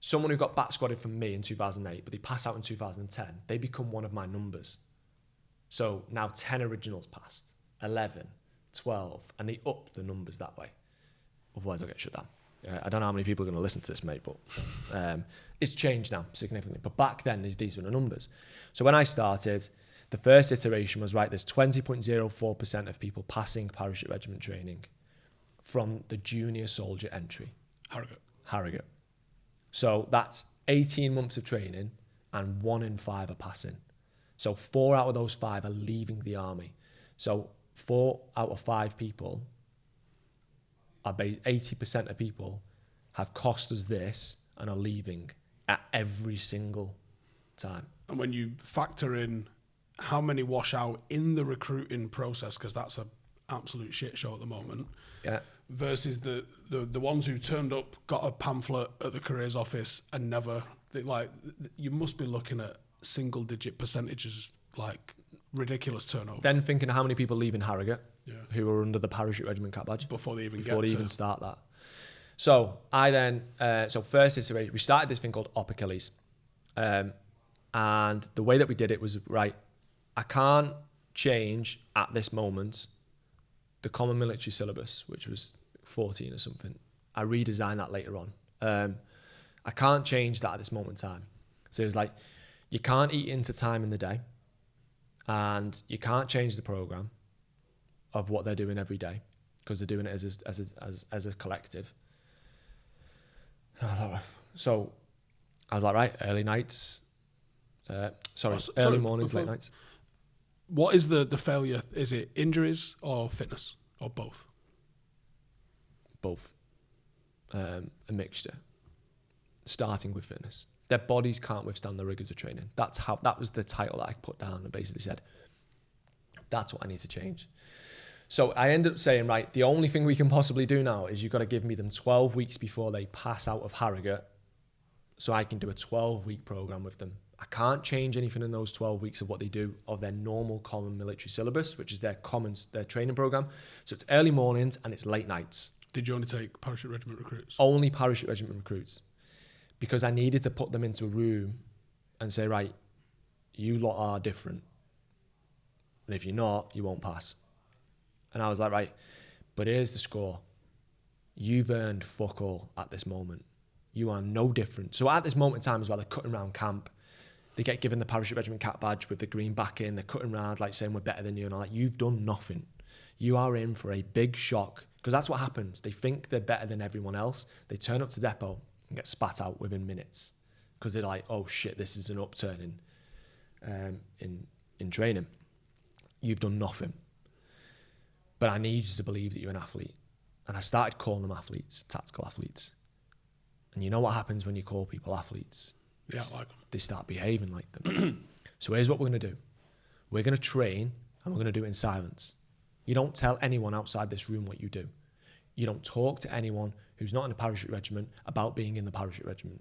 someone who got back squatted from me in 2008, but they pass out in 2010, they become one of my numbers. So now 10 originals passed, 11, 12, and they up the numbers that way. Otherwise I'll get shut down. I don't know how many people are going to listen to this, mate, but it's changed now significantly. But back then, these were the numbers. So when I started, the first iteration was, right, there's 20.04% of people passing parachute regiment training from the junior soldier entry. Harrogate. So that's 18 months of training and 1 in 5 are passing. So 4 out of those 5 are leaving the army. So 4 out of 5 people, 80% of people have cost us this and are leaving at every single time. And when you factor in how many wash out in the recruiting process, because that's an absolute shit show at the moment, versus the ones who turned up, got a pamphlet at the careers office and never, you must be looking at single digit percentages, like ridiculous turnover. Then thinking of how many people leave in Harrogate who are under the parachute regiment cap badge before they even start that. So I then first iteration, we started this thing called Op Achilles, and the way that we did it was, right, I can't change at this moment the common military syllabus, which was 14 or something. I redesigned that later on. I can't change that at this moment in time. So it was like, you can't eat into time in the day, and you can't change the program of what they're doing every day because they're doing it as a collective. So I was like, right, early nights, early mornings, late nights. What is the failure? Is it injuries or fitness or both? Both. A mixture. Starting with fitness. Their bodies can't withstand the rigors of training. That was the title that I put down and basically said, that's what I need to change. So I ended up saying, right, the only thing we can possibly do now is you've got to give me them 12 weeks before they pass out of Harrogate so I can do a 12-week program with them. I can't change anything in those 12 weeks of what they do of their normal common military syllabus, which is their training program. So it's early mornings and it's late nights. Did you only take parachute regiment recruits? Only parachute regiment recruits. Because I needed to put them into a room and say, right, you lot are different. And if you're not, you won't pass. And I was like, right, but here's the score. You've earned fuck all at this moment. You are no different. So at this moment in time as well, they're cutting around camp. They get given the parachute regiment cap badge with the green backing. They're cutting around, like saying we're better than you. And I'm like, you've done nothing. You are in for a big shock. Because that's what happens. They think they're better than everyone else. They turn up to depot and get spat out within minutes because they're like, oh shit, this is an upturn in training. You've done nothing. But I need you to believe that you're an athlete. And I started calling them athletes, tactical athletes. And you know what happens when you call people athletes? Yeah, like them. They start behaving like them. So here's what we're going to do. We're going to train, and we're going to do it in silence. You don't tell anyone outside this room what you do. You don't talk to anyone who's not in the parachute regiment about being in the parachute regiment.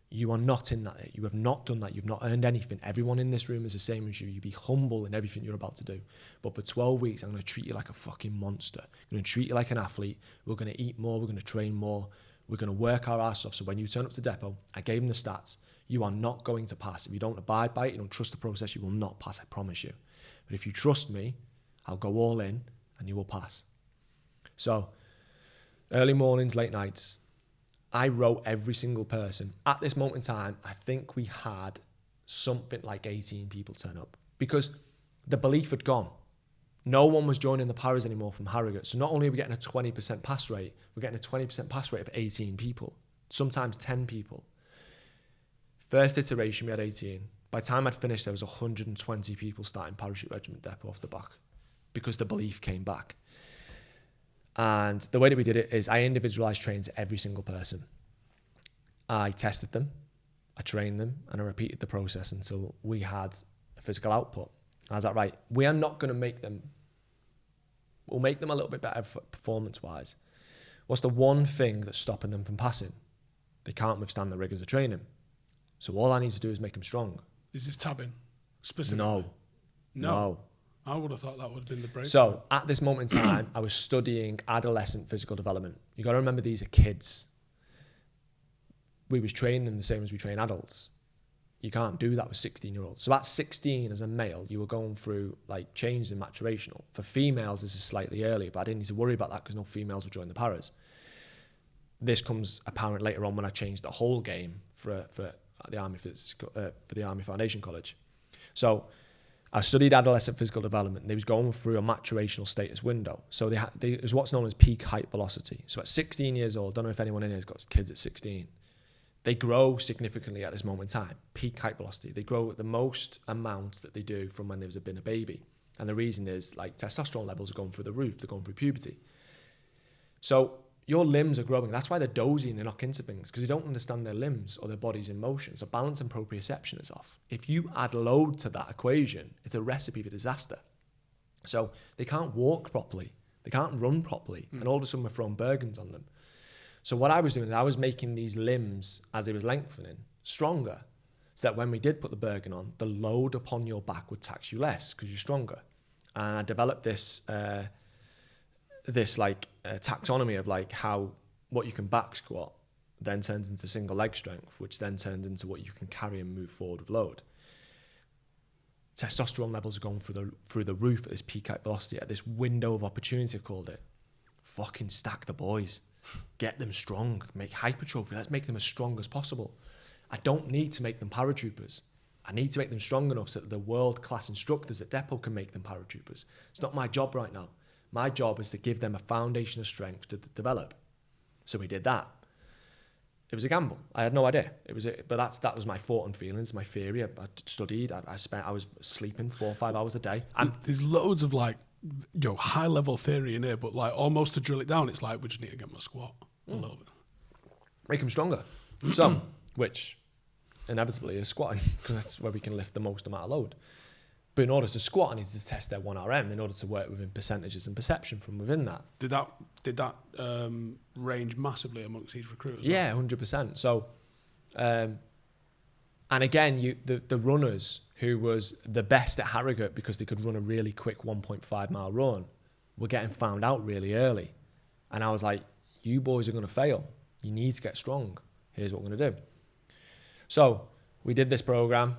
You are not in that. You have not done that. You've not earned anything. Everyone in this room is the same as you. You be humble in everything you're about to do. But for 12 weeks, I'm going to treat you like a fucking monster. I'm going to treat you like an athlete. We're going to eat more. We're going to train more. We're going to work our ass off. So when you turn up to depot, I gave them the stats. You are not going to pass. If you don't abide by it, you don't trust the process, you will not pass, I promise you. But if you trust me, I'll go all in and you will pass. So early mornings, late nights, I wrote every single person. At this moment in time, I think we had something like 18 people turn up because the belief had gone. No one was joining the paras anymore from Harrogate. So not only are we getting a 20% pass rate, we're getting a 20% pass rate of 18 people, sometimes 10 people. First iteration, we had 18. By the time I'd finished, there was 120 people starting parachute regiment depot off the back because the belief came back. And the way that we did it is I individualized trained every single person. I tested them, I trained them, and I repeated the process until we had a physical output. I was like, right, we are not going to make them, we'll make them a little bit better performance-wise. What's the one thing that's stopping them from passing? They can't withstand the rigors of training. So all I need to do is make them strong. Is this tabbing specifically? No. I would have thought that would have been the break. So at this moment in time, I was studying adolescent physical development. You got to remember these are kids. We was training them the same as we train adults. You can't do that with 16-year-olds. So at 16 as a male, you were going through like changes in maturational. For females, this is slightly earlier, but I didn't need to worry about that because no females would join the paras. This comes apparent later on when I changed the whole game for the Army Foundation College. So I studied adolescent physical development. They was going through a maturational status window. So they was what's known as peak height velocity. So at 16 years old, don't know if anyone in here has got kids at 16. They grow significantly at this moment in time. Peak height velocity. They grow at the most amount that they do from when they've been a baby. And the reason is like testosterone levels are going through the roof. They're going through puberty. So your limbs are growing. That's why they're dozy and they knock into things because they don't understand their limbs or their bodies in motion. So balance and proprioception is off. If you add load to that equation, it's a recipe for disaster. So they can't walk properly. They can't run properly. And all of a sudden we're throwing Bergens on them. So what I was doing is I was making these limbs as they was lengthening stronger so that when we did put the Bergen on, the load upon your back would tax you less because you're stronger. And I developed this taxonomy of like how what you can back squat then turns into single leg strength, which then turns into what you can carry and move forward with load. Testosterone levels are going through the roof at this peak height velocity, at this window of opportunity, I've called it. Fucking stack the boys. Get them strong. Make hypertrophy. Let's make them as strong as possible. I don't need to make them paratroopers. I need to make them strong enough so that the world-class instructors at Depot can make them paratroopers. It's not my job right now. My job is to give them a foundation of strength to develop. So we did that. It was a gamble. I had no idea. But that was my thought and feelings, my theory. I studied. I was sleeping 4 or 5 hours a day. And there's loads of like, high level theory in here, but like almost to drill it down, it's like we just need to get them a squat a little bit. Make them stronger. So, which inevitably is squatting because that's where we can lift the most amount of load. But in order to squat, I need to test their 1RM in order to work within percentages and perception from within that. Did that range massively amongst these recruiters? Yeah, 100%. So, and again, the runners who was the best at Harrogate because they could run a really quick 1.5 mile run were getting found out really early. And I was like, you boys are going to fail. You need to get strong. Here's what we're going to do. So we did this program.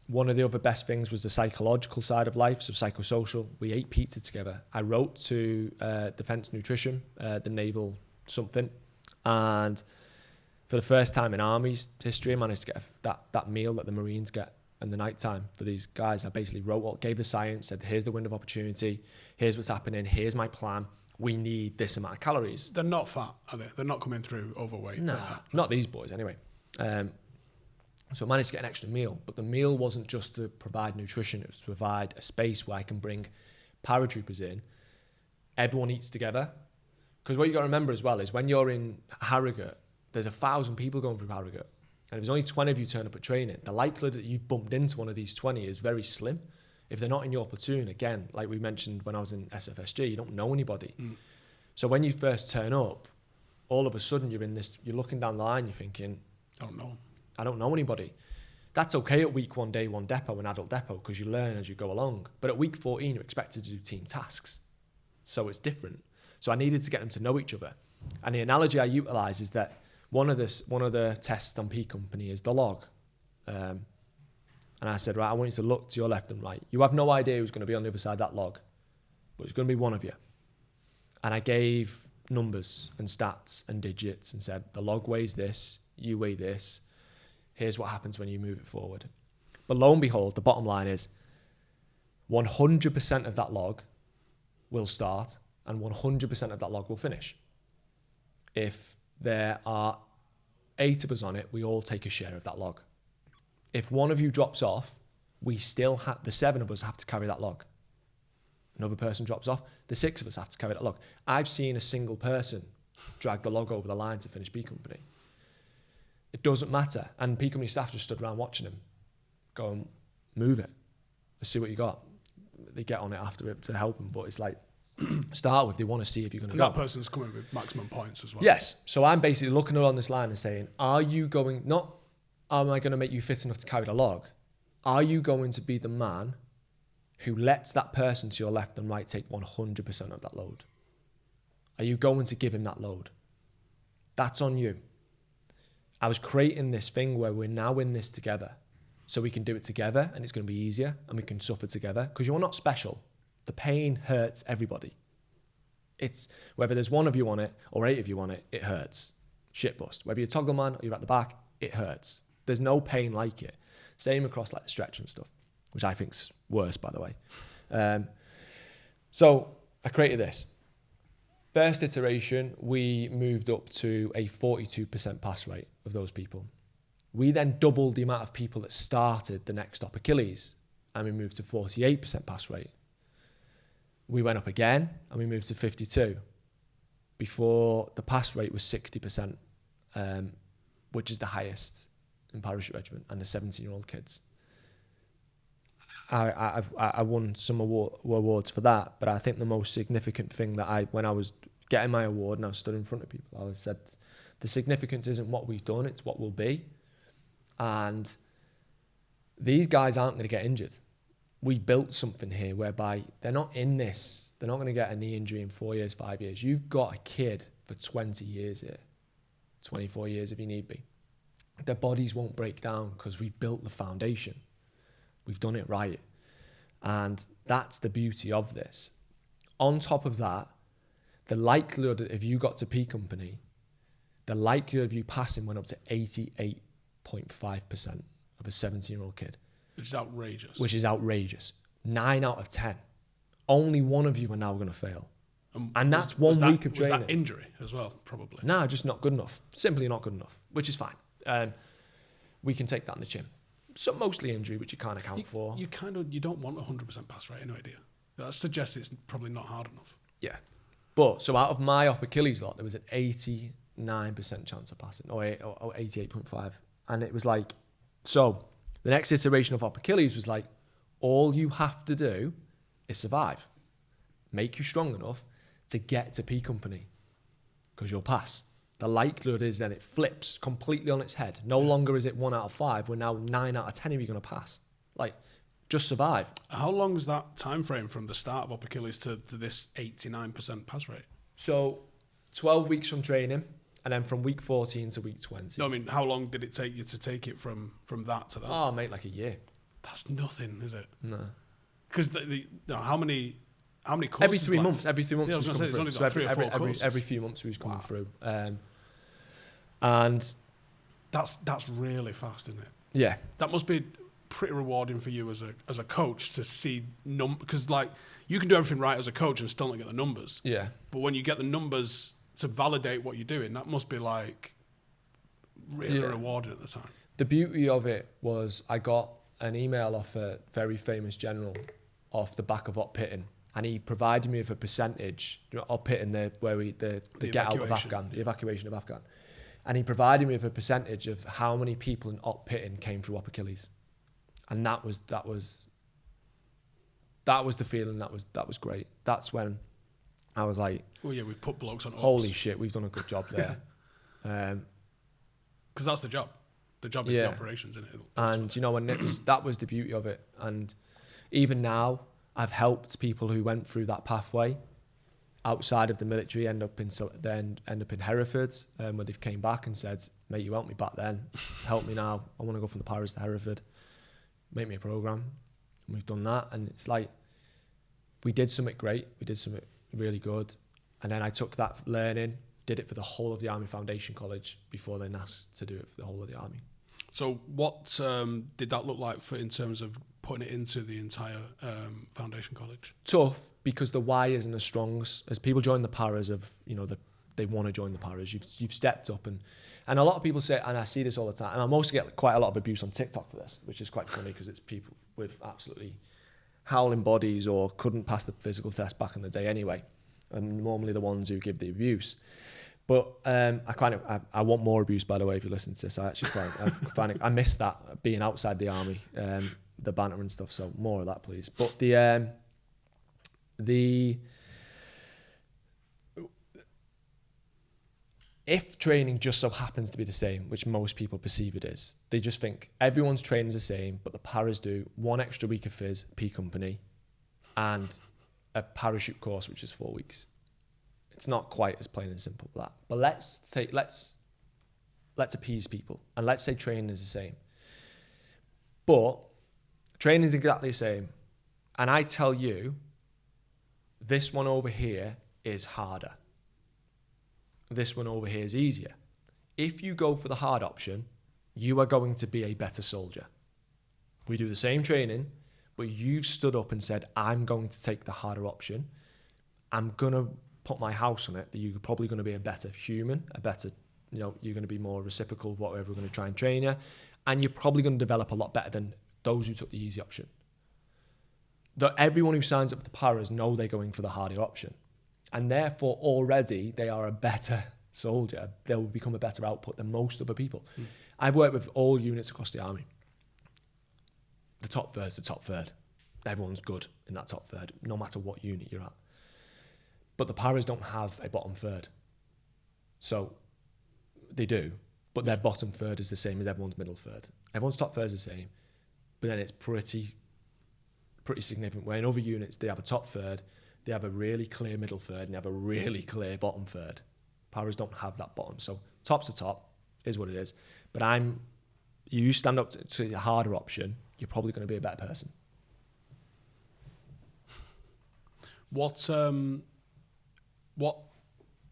One of the other best things was the psychological side of life, so psychosocial. We ate pizza together. I wrote to Defence Nutrition, the naval something, and for the first time in Army's history, I managed to get that meal that the Marines get in the night time for these guys. I basically gave the science, said, here's the window of opportunity, here's what's happening, here's my plan. We need this amount of calories. They're not fat, are they? They're not coming through overweight. No, not these boys anyway. So I managed to get an extra meal, but the meal wasn't just to provide nutrition, it was to provide a space where I can bring paratroopers in. Everyone eats together. Because what you got to remember as well is when you're in Harrogate, there's 1,000 people going through Harrogate. And if there's only 20 of you turn up at training, the likelihood that you've bumped into one of these 20 is very slim. If they're not in your platoon, again, like we mentioned when I was in SFSG, you don't know anybody. So when you first turn up, all of a sudden you're looking down the line, you're thinking, I don't know anybody. That's okay at week 1, day 1 depot and adult depot because you learn as you go along. But at week 14, you're expected to do team tasks. So it's different. So I needed to get them to know each other. And the analogy I utilize is that one of the tests on P Company is the log. And I said, right, I want you to look to your left and right. You have no idea who's going to be on the other side of that log, but it's going to be one of you. And I gave numbers and stats and digits and said, the log weighs this, you weigh this. Here's what happens when you move it forward. But lo and behold, the bottom line is 100% of that log will start and 100% of that log will finish. If there are 8 of us on it, we all take a share of that log. If one of you drops off, we still have, the 7 of us have to carry that log. Another person drops off, the 6 of us have to carry that log. I've seen a single person drag the log over the line to finish B Company. It doesn't matter. And P Company staff just stood around watching him, going, move it. Let's see what you got. They get on it after it to help them, but it's like, start with, they want to see if you're going to go. And that person's coming with maximum points as well. Yes. So I'm basically looking on this line and saying, are you going, not, am I going to make you fit enough to carry the log? Are you going to be the man who lets that person to your left and right take 100% of that load? Are you going to give him that load? That's on you. I was creating this thing where we're now in this together. So we can do it together and it's going to be easier and we can suffer together because you're not special. The pain hurts everybody. It's whether there's 1 of you on it or 8 of you on it, it hurts. Shit bust. Whether you're toggle man or you're at the back, it hurts. There's no pain like it. Same across like the stretch and stuff, which I think's worse, by the way. So I created this. First iteration, we moved up to a 42% pass rate of those people. We then doubled the amount of people that started the next stop Achilles, and we moved to 48% pass rate. We went up again, and we moved to 52. Before, the pass rate was 60%, which is the highest in parachute regiment, and the 17-year-old kids. I won some awards for that, but I think the most significant thing that when I was getting my award and I stood in front of people, I said, the significance isn't what we've done, it's what we'll be. And these guys aren't going to get injured. We built something here whereby they're not in this, they're not going to get a knee injury in 4 years, 5 years. You've got a kid for 20 years here, 24 years if you need be. Their bodies won't break down because we've built the foundation. We've done it right. And that's the beauty of this. On top of that, the likelihood that if you got to P Company, the likelihood of you passing went up to 88.5% of a 17-year-old kid. Which is outrageous. 9 out of 10. Only 1 of you are now going to fail. And that's 1 week of training. Was that injury as well, probably? No, just not good enough. Simply not good enough, which is fine. We can take that on the chin. So mostly injury, which you can't account for. You don't want 100% pass rate anyway, do you? That suggests it's probably not hard enough. Yeah. But, so out of my up Achilles lot, there was an 89% chance of passing, or 88.5. And it was like, so the next iteration of up Achilles was like, all you have to do is survive. Make you strong enough to get to P Company, because you'll pass. The likelihood is then it flips completely on its head. No longer is it 1 out of 5. We're now 9 out of 10 of you going to pass. Like, just survive. How long is that time frame from the start of up Achilles to this 89% pass rate? So 12 weeks from training, and then from week 14 to week 20. No, I mean, how long did it take you to take it from that to that? Oh, mate, like a year. That's nothing, is it? No. Because how many courses every 3 left? months. Every 3 months Yeah, was coming through. only So like 3 or 4 courses. every few months he was coming through. And that's really fast, isn't it? yeah, That must be pretty rewarding for you as a coach to see because like you can do everything right as a coach and still not get the numbers. yeah. But when you get the numbers to validate what you're doing, that must be like really rewarding at the time. The beauty of it was I got an email off a very famous general off the back of Op Pitting and he provided me with a percentage, up hitting the get out of Afghan, the evacuation of Afghan. And he provided me with a percentage of how many people in op pitting came through op Achilles. And that was the feeling, that was great. That's when I was like, well, yeah, we've put blokes on ops. Holy shit, we've done a good job there. Because that's the job. The job is the operations, isn't it? And you know, and that was the beauty of it. And even now, I've helped people who went through that pathway outside of the military end up in Hereford, where they've came back and said, mate, you helped me back then, help me now, I want to go from the Paris to Hereford, make me a program. And we've done that, and it's like, we did something great, we did something really good, and then I took that learning, did it for the whole of the Army Foundation College before then asked to do it for the whole of the Army. So what did that look like in terms of putting it into the entire Foundation College? Tough, because the why isn't as strong as people join the paras of, they want to join the paras. You've stepped up, and a lot of people say, and I see this all the time, and I mostly get quite a lot of abuse on TikTok for this, which is quite funny because it's people with absolutely howling bodies or couldn't pass the physical test back in the day anyway, and normally the ones who give the abuse. But I want more abuse, by the way, if you listen to this. I actually find it, I miss that, being outside the army, the banter and stuff. So more of that, please. But if training just so happens to be the same, which most people perceive it is, they just think everyone's training is the same, but the paras do 1 extra week of phys, P company, and a parachute course, which is 4 weeks. It's not quite as plain and simple as that. But let's appease people, and let's say training is the same. But training is exactly the same. And I tell you, this one over here is harder. This one over here is easier. If you go for the hard option, you are going to be a better soldier. We do the same training, but you've stood up and said, I'm going to take the harder option. I'm going to put my house on it that you're probably going to be a better human, you're going to be more reciprocal of whatever we're going to try and train you, and you're probably going to develop a lot better than those who took the easy option. Everyone who signs up for the paras know they're going for the harder option, and therefore already they are a better soldier. They'll become a better output than most other people. I've worked with all units across the army. The top third's the top third. Everyone's good in that top third, no matter what unit you're at. But the paras don't have a bottom third. So they do, but their bottom third is the same as everyone's middle third. Everyone's top third is the same, but then it's pretty significant. Where in other units, they have a top third, they have a really clear middle third, and they have a really clear bottom third. Paras don't have that bottom. So top's the top, is what it is. But you stand up to the harder option, you're probably going to be a better person. What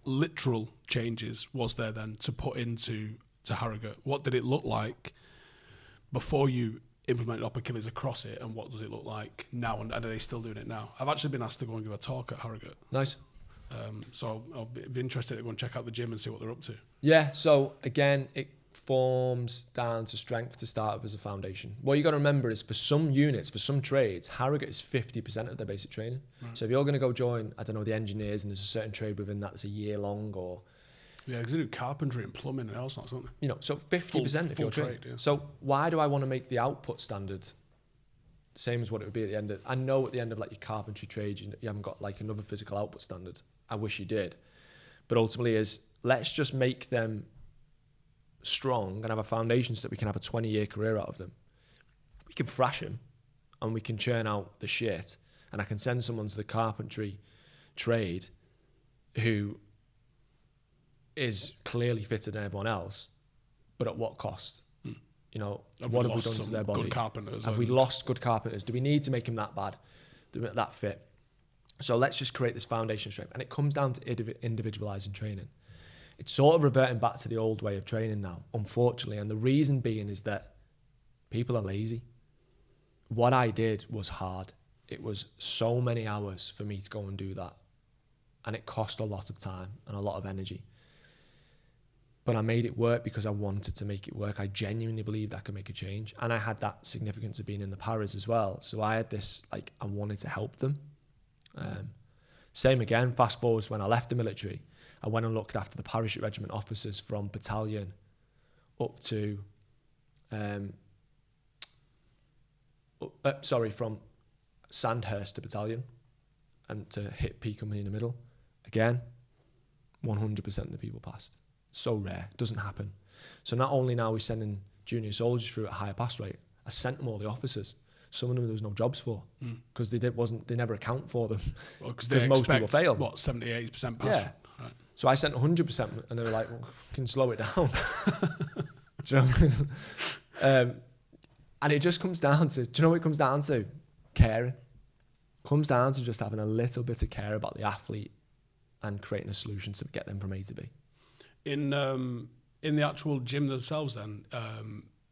literal changes was there then to put into Harrogate? What did it look like before you implemented op Achilles across it, and what does it look like now, and are they still doing it now? I've actually been asked to go and give a talk at Harrogate. Nice. So I'll be interested to go and check out the gym and see what they're up to. Yeah, so again, it forms down to strength to start with as a foundation. What you got to remember is for some units, for some trades, Harrogate is 50% of their basic training. Right. So if you're going to go join, I don't know, the engineers, and there's a certain trade within that that's a year long, or yeah, because they do carpentry and plumbing and all sorts, don't they? So 50% if you're trade. Yeah. So why do I want to make the output standard the same as what it would be at the end of? I know at the end of like your carpentry trade, you haven't got like another physical output standard. I wish you did, but ultimately let's just make them strong and have a foundation so that we can have a 20-year career out of them. We can thrash them and we can churn out the shit, and I can send someone to the carpentry trade who is clearly fitter than everyone else, but at what cost? What have we done to their body? Good carpenters. Have we lost good carpenters? Do we need to make them that bad? That fit? So let's just create this foundation strength, and it comes down to individualizing training. It's sort of reverting back to the old way of training now, unfortunately. And the reason being is that people are lazy. What I did was hard. It was so many hours for me to go and do that. And it cost a lot of time and a lot of energy. But I made it work because I wanted to make it work. I genuinely believed I could make a change. And I had that significance of being in the paras as well. So I had this, I wanted to help them. Same again, fast forwards when I left the military, I went and looked after the parachute regiment officers from battalion up to, from Sandhurst to battalion and to hit P Company in the middle. Again, 100% of the people passed. So rare, doesn't happen. So not only now we're sending junior soldiers through at a higher pass rate, I sent them all the officers. Some of them there was no jobs for because they never account for them. Well, because most people fail. What, 70-80% pass? Yeah. Right. So I sent 100% and they were like, well, can slow it down. Do you know what I mean? And it just comes down to, do you know what it comes down to? Caring. Comes down to just having a little bit of care about the athlete and creating a solution to get them from A to B. In the actual gym themselves then,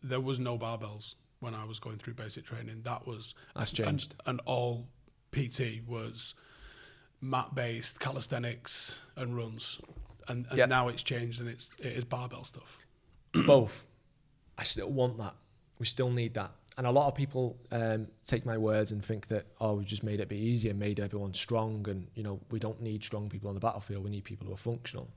there was no barbells when I was going through basic training. That's changed. And all PT was mat-based, calisthenics and runs. And now it's changed and it is barbell stuff. Both. I still want that. We still need that. And a lot of people take my words and think that, we just made it a bit easier, made everyone strong, and we don't need strong people on the battlefield. We need people who are functional.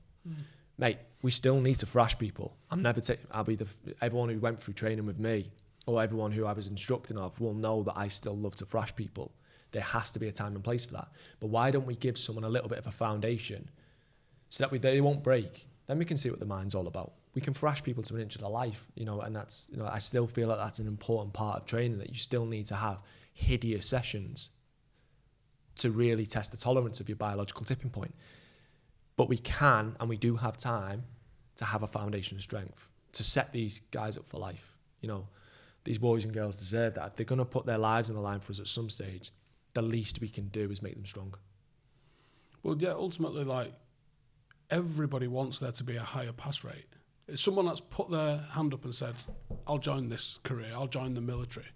Mate, we still need to thrash people. I'll be everyone who went through training with me, or everyone who I was instructing of, will know that I still love to thrash people. There has to be a time and place for that. But why don't we give someone a little bit of a foundation so that they won't break? Then we can see what the mind's all about. We can thrash people to an inch of their life, and that's, I still feel like that's an important part of training, that you still need to have hideous sessions to really test the tolerance of your biological tipping point. But we can, and we do have time to have a foundation of strength to set these guys up for life. These boys and girls deserve that. If they're going to put their lives on the line for us at some stage, the least we can do is make them stronger. Well, yeah, ultimately, like, everybody wants there to be a higher pass rate. It's someone that's put their hand up and said, I'll join this career, I'll join the military.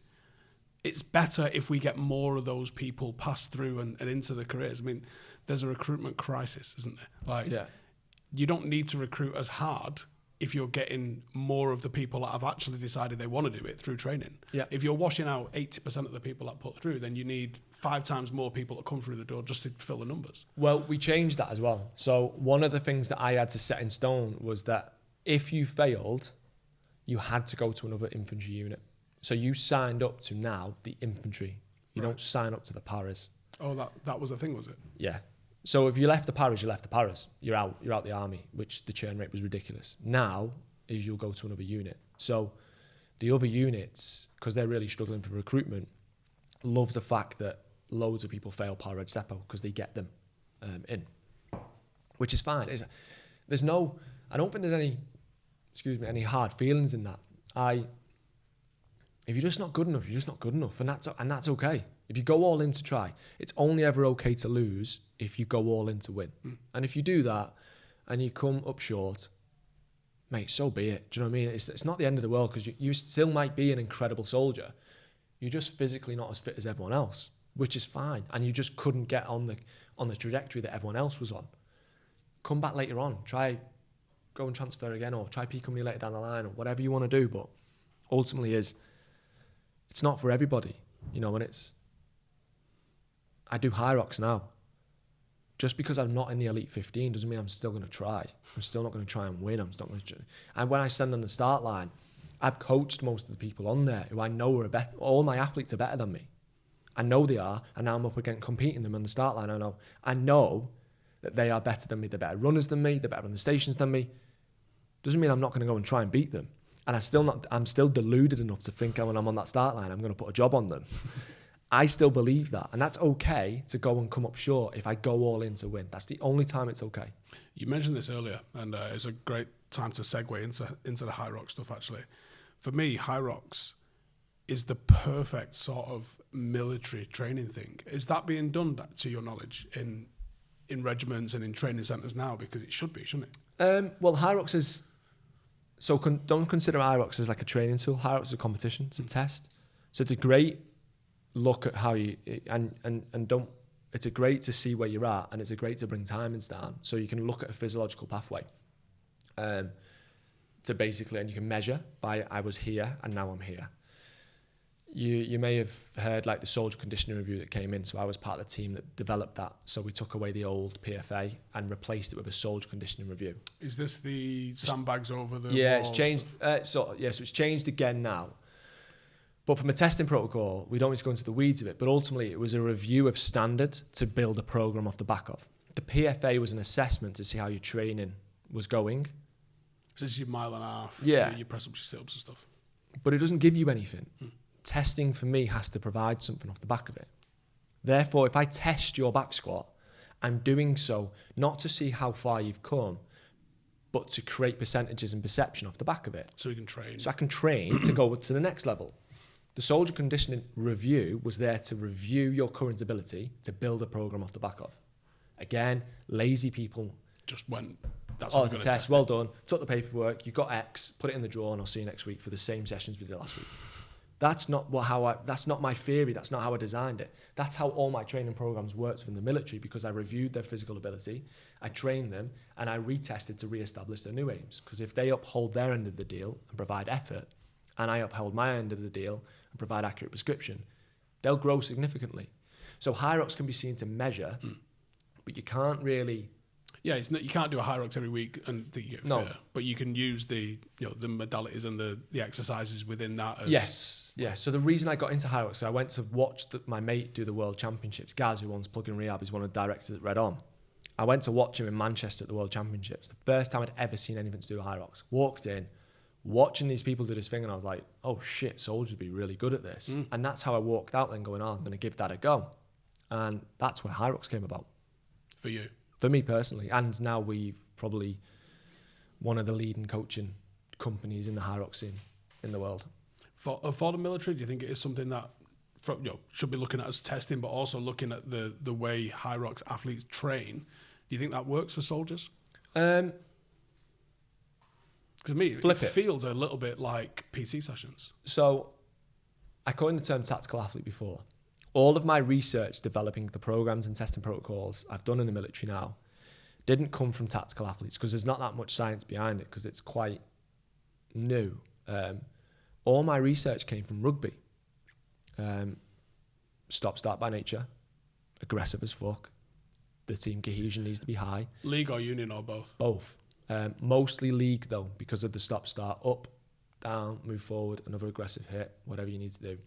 It's better if we get more of those people pass through and into the careers. I mean, there's a recruitment crisis, isn't there? You don't need to recruit as hard if you're getting more of the people that have actually decided they want to do it through training. Yeah. If you're washing out 80% of the people that put through, then you need 5 times more people that come through the door just to fill the numbers. Well, we changed that as well. So one of the things that I had to set in stone was that if you failed, you had to go to another infantry unit. So you signed up to now the infantry. You don't sign up to the paras. Oh, that was a thing, was it? Yeah. So if you left the paras, you left the paras. You're out the army, which the churn rate was ridiculous. Now is you'll go to another unit. So the other units, because they're really struggling for recruitment, love the fact that loads of people fail para depot because they get them in, which is fine. I don't think there's any hard feelings in that. If you're just not good enough, you're just not good enough, and that's okay. If you go all in to try, it's only ever okay to lose if you go all in to win. And if you do that and you come up short, mate, so be it. Do you know what I mean? It's not the end of the world, because you still might be an incredible soldier. You're just physically not as fit as everyone else, which is fine. And you just couldn't get on the trajectory that everyone else was on. Come back later on, go and transfer again, or try P Company later down the line, or whatever you want to do. But ultimately it's not for everybody, and I do Hyrox now. Just because I'm not in the Elite 15 doesn't mean I'm still going to try. I'm still not going to try and win. And when I stand on the start line, I've coached most of the people on there who I know all my athletes are better than me. I know they are, and now I'm up against competing them on the start line. I know that they are better than me. They're better runners than me. They're better on the stations than me. Doesn't mean I'm not going to go and try and beat them. And I'm still deluded enough to think when I'm on that start line, I'm going to put a job on them. I still believe that. And that's okay to go and come up short if I go all in to win. That's the only time it's okay. You mentioned this earlier, and it's a great time to segue into the Hyrox stuff, actually. For me, Hyrox is the perfect sort of military training thing. Is that being done, to your knowledge, in regiments and in training centres now? Because it should be, shouldn't it? Well, Hyrox is... So don't consider Hyrox as like a training tool. Hyrox is a competition. It's a test. So it's a great look at how you... It's a great to see where you're at, and it's a great to bring timings down. So you can look at a physiological pathway. To basically... And you can measure by, I was here and now I'm here. You may have heard like the soldier conditioning review that came in. So I was part of the team that developed that. So we took away the old PFA and replaced it with a soldier conditioning review. Is this the sandbags over the Yeah, walls it's changed. So it's changed again now. But from a testing protocol, we don't need to go into the weeds of it. But ultimately, it was a review of standard to build a program off the back of. The PFA was an assessment to see how your training was going. So this is your mile and a half. Yeah. Your press ups, your sit ups and stuff. But it doesn't give you anything. Testing for me has to provide something off the back of it. Therefore, if I test your back squat, I'm doing so not to see how far you've come, but to create percentages and perception off the back of it. So you can train. So I can train to go to the next level. The soldier conditioning review was there to review your current ability to build a program off the back of. Again, lazy people Just went, that's it's a test, well done, took the paperwork, you got X, put it in the drawer and I'll see you next week for the same sessions we did last week. That's not that's not my theory, that's not how I designed it. That's how all my training programs worked within the military, because I reviewed their physical ability, I trained them, and I retested to re-establish their new aims. Because if they uphold their end of the deal and provide effort, and I uphold my end of the deal and provide accurate prescription, they'll grow significantly. So Hyrox can be seen to measure, but you can't really... Yeah, it's not, you can't do a Hyrox every week and think you get fitter, but you can use the the modalities and the exercises within that. Yes. So the reason I got into Hyrox, so I went to watch my mate do the World Championships. Gaz, who owns Plug-in Rehab, is one of the directors at Red On. I went to watch him in Manchester at the World Championships. The first time I'd ever seen anything to do with Hyrox. Walked in, watching these people do this thing, and I was like, oh shit, soldiers would be really good at this. And that's how I walked out then going, I'm going to give that a go. And that's where Hyrox came about. For you? For me personally. And now we've probably one of the leading coaching companies in the Hyrox scene in the world. For the military, do you think it is something that should be looking at as testing, but also looking at the way Hyrox athletes train? Do you think that works for soldiers? Because to me, it feels a little bit like PT sessions. So I coined the term tactical athlete before. All of my research developing the programs and testing protocols I've done in the military now didn't come from tactical athletes, because there's not that much science behind it, because it's quite new. All my research came from rugby. Stop-start by nature, aggressive as fuck. The team cohesion needs to be high. League or union or both? Both. Mostly league though, because of the stop-start, up, down, move forward, another aggressive hit, whatever you need to do,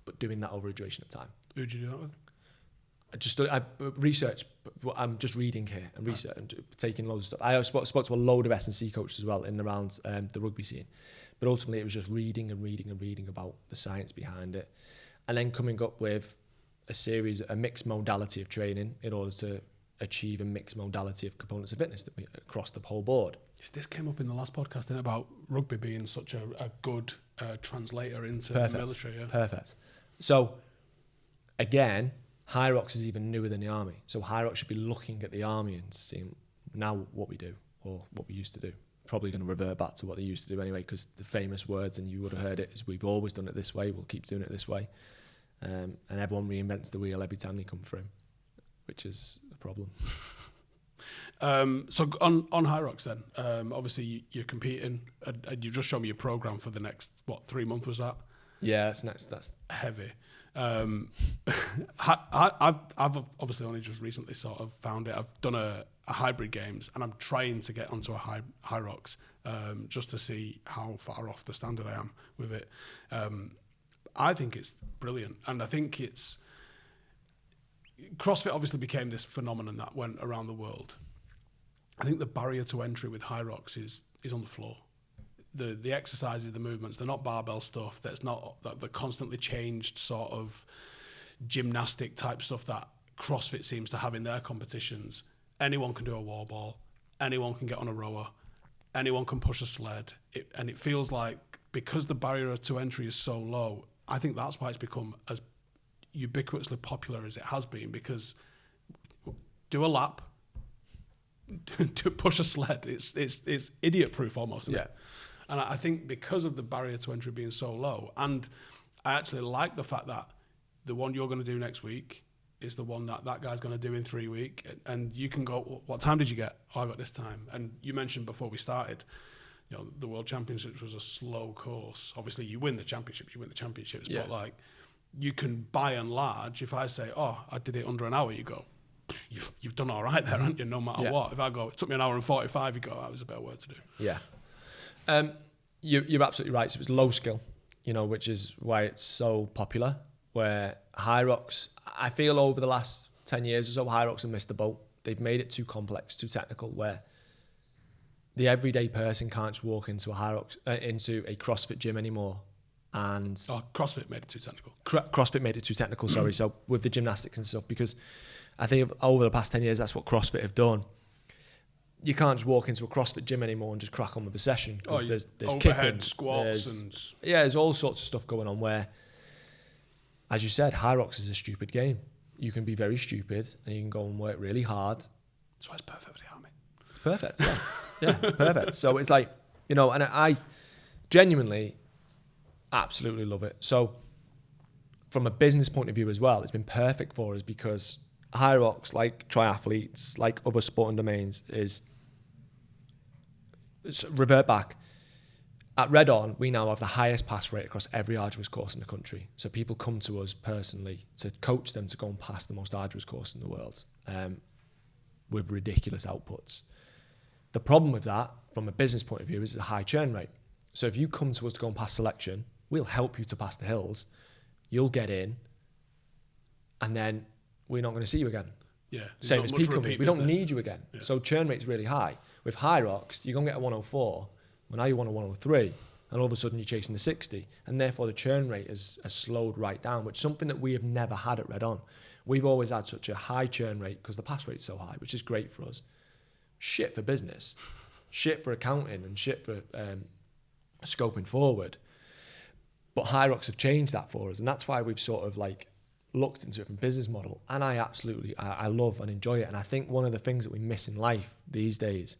but doing that over a duration of time. Who did you do that with? I research, but I'm just reading here and research and taking loads of stuff. I spoke to a load of S&C coaches as well in and around the rugby scene, but ultimately it was just reading about the science behind it, and then coming up with a mixed modality of training in order to achieve a mixed modality of components of fitness that we across the whole board. This came up in the last podcast, didn't it, about rugby being such a good translator into the military. Yeah. Perfect. So again, Hyrox is even newer than the army. So Hyrox should be looking at the army and seeing now what we do or what we used to do. Probably going to revert back to what they used to do anyway, because the famous words, and you would have heard it, is we've always done it this way, we'll keep doing it this way. And everyone reinvents the wheel every time they come through, which is a problem. So on Hyrox then, obviously you're competing, and you've just shown me your program for the next, 3 months was that? Yeah, that's heavy. I've obviously only just recently sort of found it. I've done a hybrid games, and I'm trying to get onto a Hyrox just to see how far off the standard I am with it. I think it's brilliant, and I think it's CrossFit obviously became this phenomenon that went around the world. I think the barrier to entry with Hyrox is on the floor. The exercises, the movements, they're not barbell stuff. That's not the constantly changed sort of gymnastic type stuff that CrossFit seems to have in their competitions. Anyone can do a wall ball. Anyone can get on a rower. Anyone can push a sled. And it feels like, because the barrier to entry is so low, I think that's why it's become as ubiquitously popular as it has been, because do a lap, to push a sled, it's idiot proof almost, isn't it? And I think because of the barrier to entry being so low, and I actually like the fact that the one you're going to do next week is the one that guy's going to do in 3 weeks, and you can go, what time did you get? Oh, I got this time. And you mentioned before we started you know, the World Championships was a slow course. Obviously, you win the championships, but like, you can, by and large, if I say, oh, I did it under an hour, you go, you've done all right there, haven't you, no matter what. If I go, it took me an hour and 45, you go, that was a better word to do. Yeah. You're absolutely right. So it was low skill, you know, which is why it's so popular, where Hyrox, I feel over the last 10 years or so, Hyrox have missed the boat. They've made it too complex, too technical, where the everyday person can't just walk into a Hyrox, into a CrossFit gym anymore. And CrossFit made it too technical. CrossFit made it too technical, sorry. So with the gymnastics and stuff, because I think over the past 10 years, that's what CrossFit have done. You can't just walk into a CrossFit gym anymore and just crack on with a session, because there's overhead kicking, squats, there's all sorts of stuff going on where, as you said, Hyrox is a stupid game. You can be very stupid and you can go and work really hard. That's why it's perfect for the army. It's perfect, yeah. Perfect. So it's like, you know, and I genuinely absolutely love it. So from a business point of view as well, it's been perfect for us, because Hyrox, like triathletes, like other sporting domains, is revert back. At Red On, we now have the highest pass rate across every arduous course in the country. So people come to us personally to coach them to go and pass the most arduous course in the world, with ridiculous outputs. The problem with that, from a business point of view, is a high churn rate. So if you come to us to go and pass selection, we'll help you to pass the hills. You'll get in, and then we're not going to see you again. Yeah. Same as peak coming. We don't need you again. Yeah. So churn rate's really high. With Hyrox, you're going to get a 104. Well, now you want a 103, and all of a sudden you're chasing the 60, and therefore the churn rate has slowed right down, which is something that we have never had at Red On. We've always had such a high churn rate because the pass rate's so high, which is great for us. Shit for business, shit for accounting, and shit for scoping forward. But Hyrox have changed that for us, and that's why we've sort of like looked into it from business model. And I love and enjoy it. And I think one of the things that we miss in life these days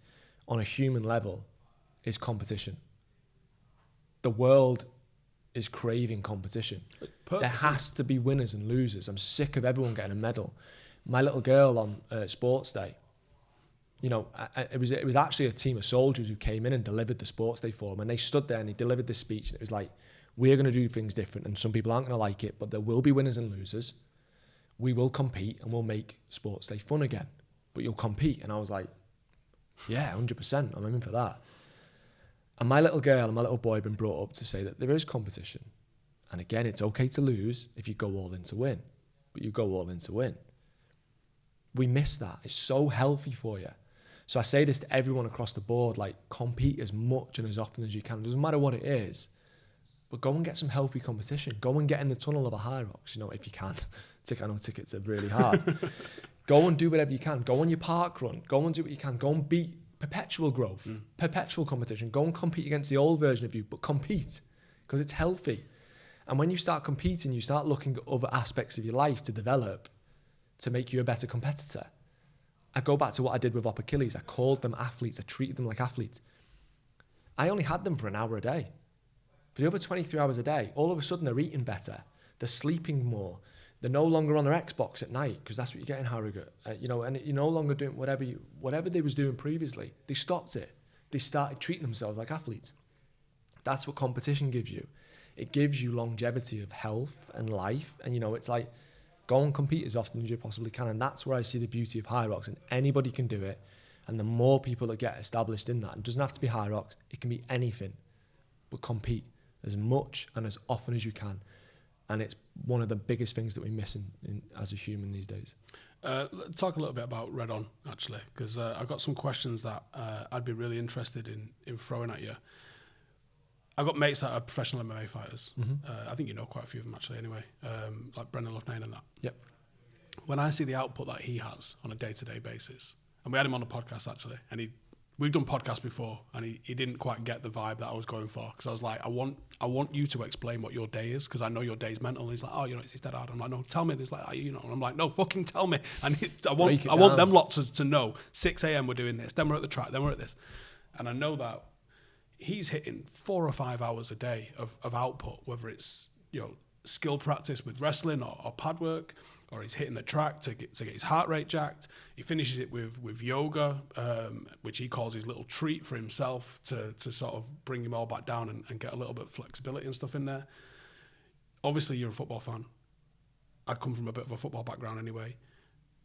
on a human level is competition. The world is craving competition. There has to be winners and losers. I'm sick of everyone getting a medal. My little girl on sports day, you know, it was actually a team of soldiers who came in and delivered the sports day for them, and they stood there and they delivered this speech, and it was like, we're going to do things different, and some people aren't going to like it, but there will be winners and losers. We will compete, and we'll make sports day fun again, but you'll compete. And I was like, yeah, 100%, I'm in for that. And my little girl and my little boy have been brought up to say that there is competition. And again, it's okay to lose if you go all in to win, but you go all in to win. We miss that. It's so healthy for you. So I say this to everyone across the board, like, compete as much and as often as you can. It doesn't matter what it is, but go and get some healthy competition. Go and get in the tunnel of a Hyrox, you know, if you can. I know tickets are really hard. Go and do whatever you can. Go on your park run. Go and do what you can. Go and beat perpetual growth, perpetual competition. Go and compete against the old version of you, but compete, because it's healthy. And when you start competing, you start looking at other aspects of your life to develop to make you a better competitor. I go back to what I did with Op Achilles. I called them athletes. I treated them like athletes. I only had them for an hour a day. For the other 23 hours a day, all of a sudden they're eating better. They're sleeping more. They're no longer on their Xbox at night, because that's what you get in Harrogate. You know, and you're no longer doing whatever they was doing previously. They stopped it. They started treating themselves like athletes. That's what competition gives you. It gives you longevity of health and life. And, you know, it's like, go and compete as often as you possibly can. And that's where I see the beauty of Hyrox. And anybody can do it. And the more people that get established in that, it doesn't have to be Hyrox, it can be anything. But compete as much and as often as you can. And it's one of the biggest things that we miss as a human these days. Talk a little bit about Red On, actually, because I've got some questions that I'd be really interested in throwing at you. I've got mates that are professional MMA fighters. Mm-hmm. I think you know quite a few of them, actually, anyway, like Brendan Loughnane and that. Yep. When I see the output that he has on a day-to-day basis, and we had him on the podcast, actually, and we've done podcasts before, and he didn't quite get the vibe that I was going for, because I was like, I want you to explain what your day is, because I know your day's mental. And he's like, oh, you know, it's dead hard. I'm like, no, tell me. And he's like, oh, you know, and I'm like, no, fucking tell me. And I want them lot to know 6 a.m. we're doing this, then we're at the track, then we're at this. And I know that he's hitting 4 or 5 hours a day of output, whether it's, you know, skill practice with wrestling or pad work, or he's hitting the track to get his heart rate jacked. He finishes it with yoga, which he calls his little treat for himself to sort of bring him all back down and get a little bit of flexibility and stuff in there. Obviously, you're a football fan. I come from a bit of a football background anyway.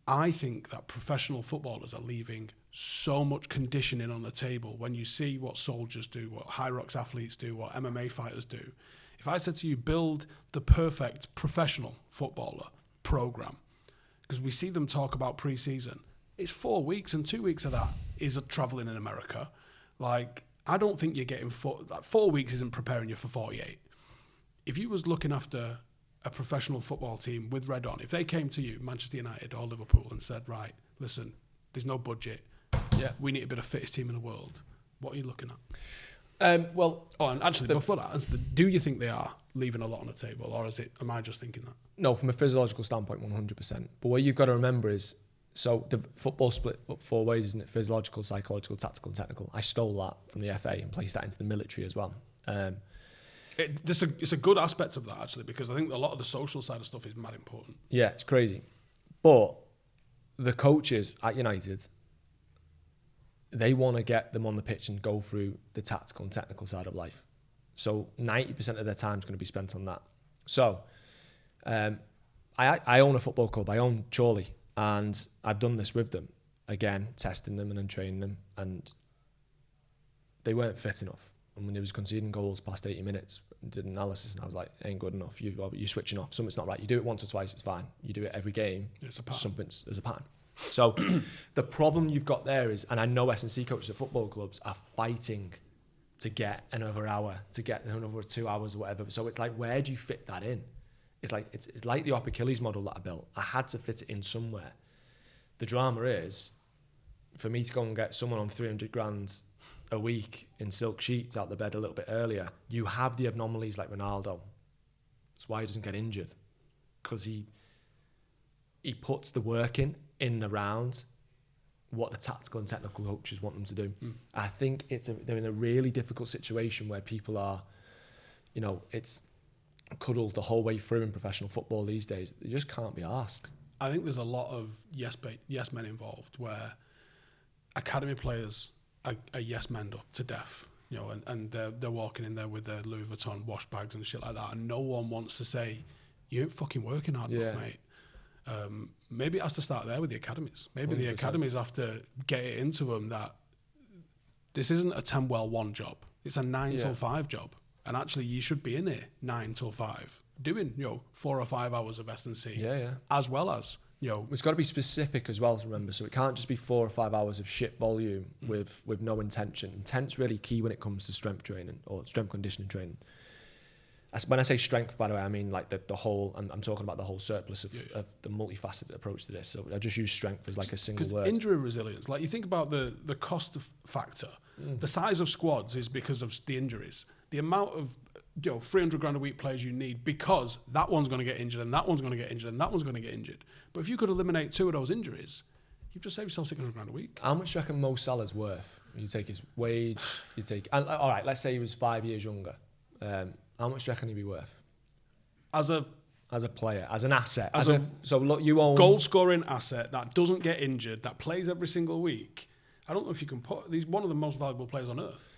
I think that professional footballers are leaving so much conditioning on the table when you see what soldiers do, what Hyrox athletes do, what MMA fighters do. If I said to you, build the perfect professional footballer program, because we see them talk about pre-season, it's 4 weeks, and 2 weeks of that is traveling in America. Like, I don't think you're getting 4 weeks isn't preparing you for 48. If you was looking after a professional football team with red on, if they came to you, Manchester United or Liverpool, and said, right, listen, there's no budget, we need to be the fittest team in the world, what are you looking at? And actually, before that, do you think they are leaving a lot on the table, or am I just thinking that? No, from a physiological standpoint, 100%. But what you've got to remember is, so the football split up 4 ways, isn't it? Physiological, psychological, tactical, and technical. I stole that from the FA and placed that into the military as well. It's a good aspect of that, actually, because I think a lot of the social side of stuff is mad important. Yeah, it's crazy. But the coaches at United, they want to get them on the pitch and go through the tactical and technical side of life. So 90% of their time is going to be spent on that. So I own a football club. I own Chorley, and I've done this with them. Again, testing them and then training them, and they weren't fit enough. And when they was conceding goals past 80 minutes, did analysis, and I was like, ain't good enough. You're switching off. Something's not right. You do it once or twice, it's fine. You do it every game, there's a pattern. So the problem you've got there is, and I know S&C coaches at football clubs are fighting to get another hour, to get another 2 hours or whatever. So it's like, where do you fit that in? It's like it's like the Op Achilles model that I built. I had to fit it in somewhere. The drama is, for me to go and get someone on 300 grand a week in silk sheets out the bed a little bit earlier, you have the abnormalities like Ronaldo. That's why he doesn't get injured, because he puts the work in and around what the tactical and technical coaches want them to do. I think they're in a really difficult situation where people are, it's cuddled the whole way through in professional football these days. They just can't be asked. I think there's a lot of yes men involved, where academy players are yes men up to death, and they're walking in there with their Louis Vuitton wash bags and shit like that, and no one wants to say, you ain't fucking working hard enough, mate. Maybe it has to start there with the academies. Maybe 100%. The academies have to get it into them that this isn't a 10-well-1 job. It's a 9 till 5 job. And actually, you should be in here 9 till 5, doing 4 or 5 hours of S&C, as well as it's got to be specific as well to remember. So it can't just be 4 or 5 hours of shit volume with no intention. Intent's really key when it comes to strength training or strength conditioning training. When I say strength, by the way, I mean like the whole. I'm talking about the whole surplus of the multifaceted approach to this. So I just use strength as like a single word. Injury resilience, like you think about the cost factor. The size of squads is because of the injuries. The amount of 300 grand a week players you need, because that one's going to get injured and that one's going to get injured and that one's going to get injured. But if you could eliminate 2 of those injuries, you've just saved yourself 600 grand a week. How much do you reckon Mo Salah's worth? You take his wage, all right, let's say he was 5 years younger. How much do you reckon he'd be worth? As a player, as an asset. So look, you own... Goal scoring asset that doesn't get injured, that plays every single week. I don't know if you can put... He's one of the most valuable players on earth.